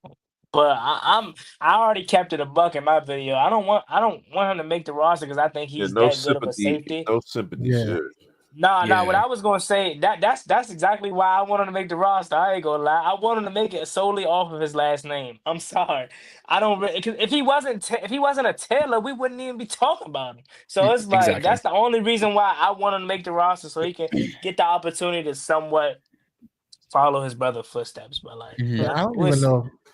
But I already kept it a buck in my video. I don't want him to make the roster because I think he's that good of a safety. No sympathy. Yeah. Nah. What I was gonna say that's exactly why I want him to make the roster. I ain't gonna lie. I want him to make it solely off of his last name. I'm sorry. I don't. Cause if he wasn't a Taylor, we wouldn't even be talking about him. So it's like Exactly. that's the only reason why I want him to make the roster so he can get the opportunity to somewhat follow his brother's footsteps. But like, Yeah,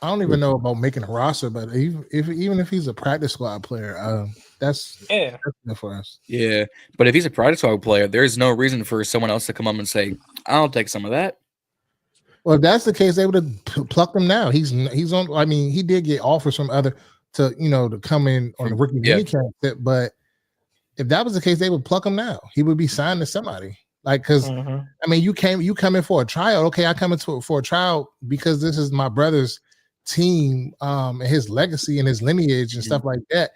I don't even know about making a roster, but even if he's a practice squad player, that's good for us. Yeah, but if he's a practice squad player, there's no reason for someone else to come up and say, "I'll take some of that." Well, if that's the case, they would have plucked him now. He's on. I mean, he did get offers from other to come in on the rookie minicamp, but if that was the case, they would pluck him now. He would be signed to somebody. Like, because I mean, you come in for a tryout. Okay, I come in for a tryout because this is my brother's team, and his legacy and his lineage and stuff like that.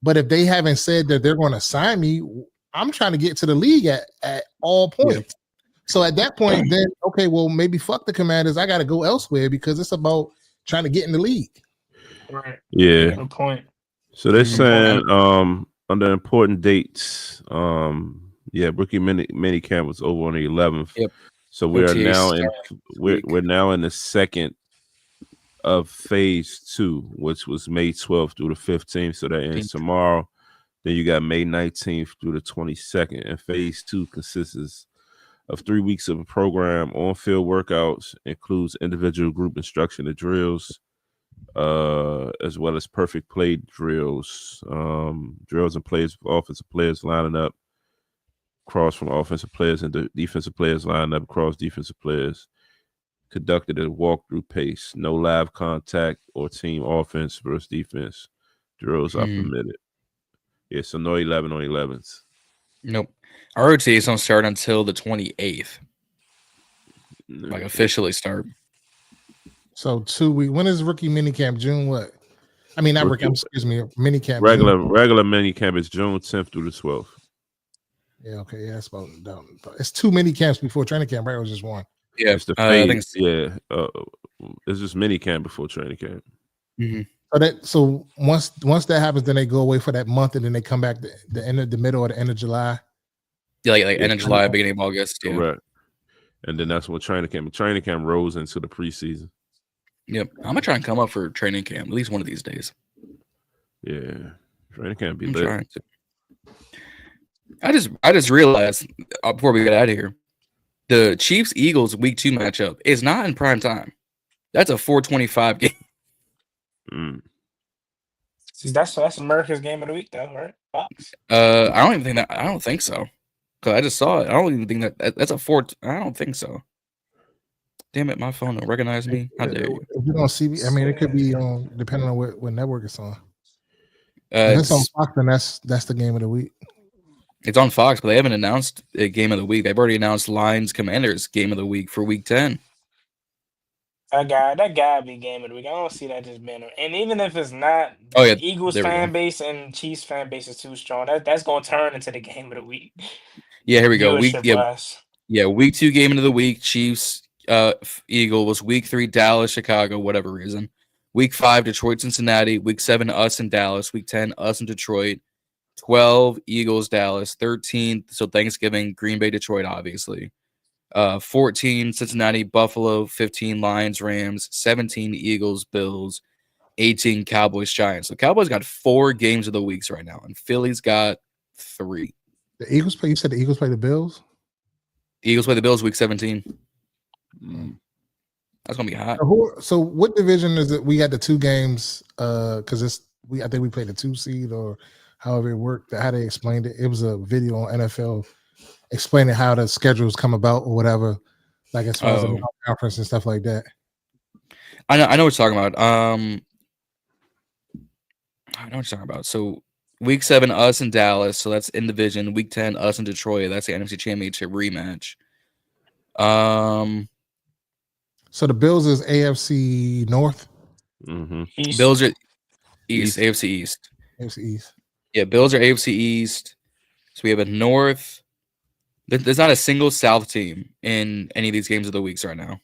But if they haven't said that they're going to sign me, I'm trying to get to the league at all points. Yeah. So at that point, then okay, well maybe fuck the Commanders. I got to go elsewhere because it's about trying to get in the league. Right. Yeah. Good point. So they're saying under important dates, rookie mini camp was over on the 11th. Yep. So we are now we're now in the second of phase 2, which was May 12th through the 15th. So that ends tomorrow. Then you got May 19th through the 22nd. And phase 2 consists of 3 weeks of a program, on-field workouts, includes individual group instruction and drills, as well as perfect play drills, drills and plays for offensive players lining up across from offensive players and defensive players lining up across defensive players. Conducted at a walkthrough pace. No live contact or team offense versus defense. Drills are permitted. Yeah, so no 11 on 11s. Nope. Our OTAs don't start until the 28th. Like officially start. So 2 weeks. When is rookie minicamp? June what? I mean, not rookie. Excuse me. Minicamp. Regular minicamp is June 10th through the 12th. Yeah. Okay. Yeah. It's about. It's 2 minicamps before training camp, right? Or just 1? Yeah, it's the phase. It's just mini camp before training camp. So once that happens, then they go away for that month, and then they come back the middle or the end of July. Yeah, like end of July, beginning of August. Yeah. Correct. And then that's when training camp rolls into the preseason. Yep, I'm gonna try and come up for training camp at least one of these days. Yeah, training camp be lit. I just realized before we get out of here. The Chiefs-Eagles Week 2 matchup is not in prime time. That's a 4:25 game. That's America's game of the week, though, right? Fox. I don't think so. Cause I just saw it. I don't even think that's a 4. I don't think so. Damn it, my phone don't recognize me. How dare you? If you don't see me, I mean, it could be on depending on what network it's on. If it's on Fox, then that's the game of the week. It's on Fox, but they haven't announced a game of the week. They've already announced Lions Commanders game of the week for Week 10. That guy be game of the week. I don't see that just being. And even if it's not, Eagles fan base and Chiefs fan base is too strong. That's going to turn into the game of the week. Yeah, here we go. Week 2 game of the week. Chiefs, Eagles. Week 3 Dallas, Chicago, whatever reason. Week 5 Detroit, Cincinnati. Week 7 us in Dallas. Week 10 us in Detroit. 12, Eagles, Dallas. 13, so Thanksgiving, Green Bay, Detroit, obviously. 14, Cincinnati, Buffalo. 15, Lions, Rams. 17, Eagles, Bills. 18, Cowboys, Giants. So Cowboys got 4 games of the weeks right now, and Philly's got 3. The Eagles play. You said the Eagles play the Bills. The Eagles play the Bills week 17. Mm. That's gonna be hot. So what division is it? We got the 2 games because I think we played the 2 seed or however it worked. How they explained it. It was a video on NFL explaining how the schedules come about or whatever, like as far as the conference and stuff like that. I know what you're talking about. I know what you're talking about. So week 7, us and Dallas. So that's in division. Week 10, us and Detroit. That's the NFC Championship rematch. So the Bills is AFC North. Mm-hmm. Bills are East, AFC East. AFC East. Yeah, Bills are AFC East. So we have a North. There's not a single South team in any of these games of the weeks right now.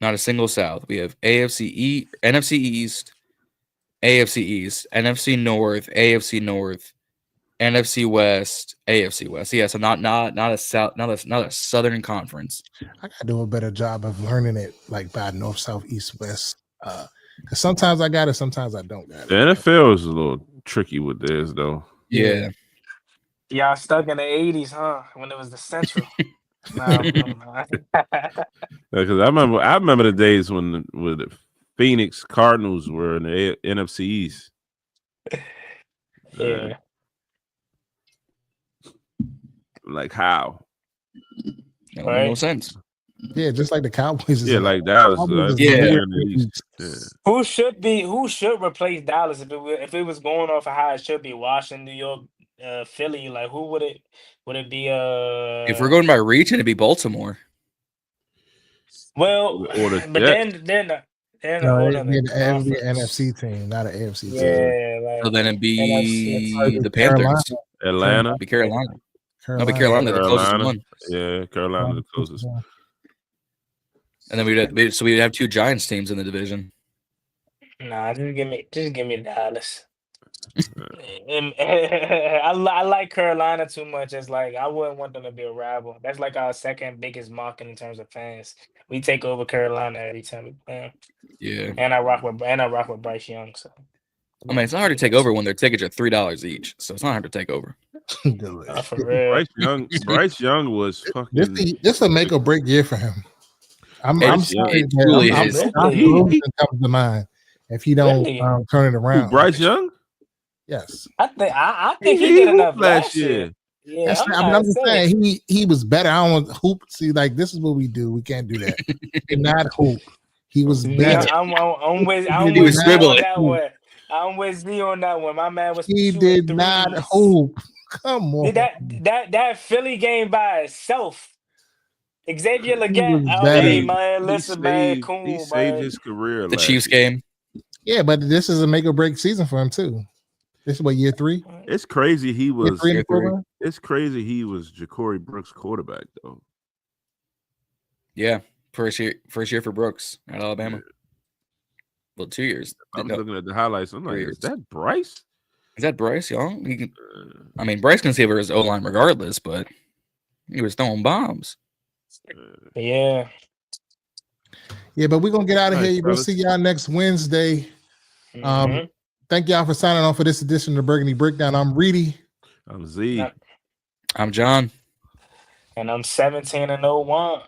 Not a single South. We have NFC East, AFC East, NFC North, AFC North, NFC West, AFC West. Yeah, so not a South, not a Southern Conference. I gotta do a better job of learning it like by North, South, East, West. Because sometimes I got it, sometimes I don't got it. The NFL is a little tricky with theirs, though. Yeah. Y'all stuck in the 80s, huh? When it was the Central. No. Because I remember the days when the Phoenix Cardinals were in the NFC East. Yeah. Like how? That would make no sense. Yeah, just like the Cowboys. Yeah, like Dallas. Who should replace Dallas if it was going off of how it should be? Washington, New York, Philly. Like who would it be? If we're going by region, it'd be Baltimore. Well, but then no, it'd be an NFC team, not an AFC team. Yeah, like, so then it'd be NFC. the Panthers. Atlanta. It'd be Carolina. No, but Carolina, the closest one. Yeah, Carolina, the closest. And then we'd have 2 Giants teams in the division. Nah, just give me Dallas. I like Carolina too much. It's like I wouldn't want them to be a rival. That's like our second biggest market in terms of fans. We take over Carolina every time we play. Yeah, and I rock with Bryce Young. So I mean, it's not hard to take over when their tickets are $3 each. So it's not hard to take over. For real. Bryce Young was fucking. This a make or break year for him. I'm sorry, it really comes to mind if he don't turn it around. Bryce Young? Yes. I think he did enough last year. Yeah, I'm just saying he was better. I don't want hoop. See, like this is what we do. We can't do that. Not hoop. He was better. I'm with he was scribbling. That one. I'm with Z on that one. My man was. He did not hoop. Come on. That Philly game by itself. Xavier Leggett, hey man, listen, man, cool. He saved his career. The Chiefs game. Yeah, but this is a make or break season for him too. This is what, year 3? It's crazy. He was. Year 3. It's crazy. He was Ja'Cory Brooks' quarterback though. Yeah, first year for Brooks at Alabama. Well, 2 years. I'm looking at the highlights. I'm like, is that Bryce? Is that Bryce Young? I mean, Bryce can save his O-line regardless, but he was throwing bombs. Yeah. Yeah, but we're gonna get out of here. We'll see y'all next Wednesday. Thank y'all for signing on for this edition of the Burgundy Breakdown. I'm Reedie. I'm Zee. I'm Jon. And I'm 17-01.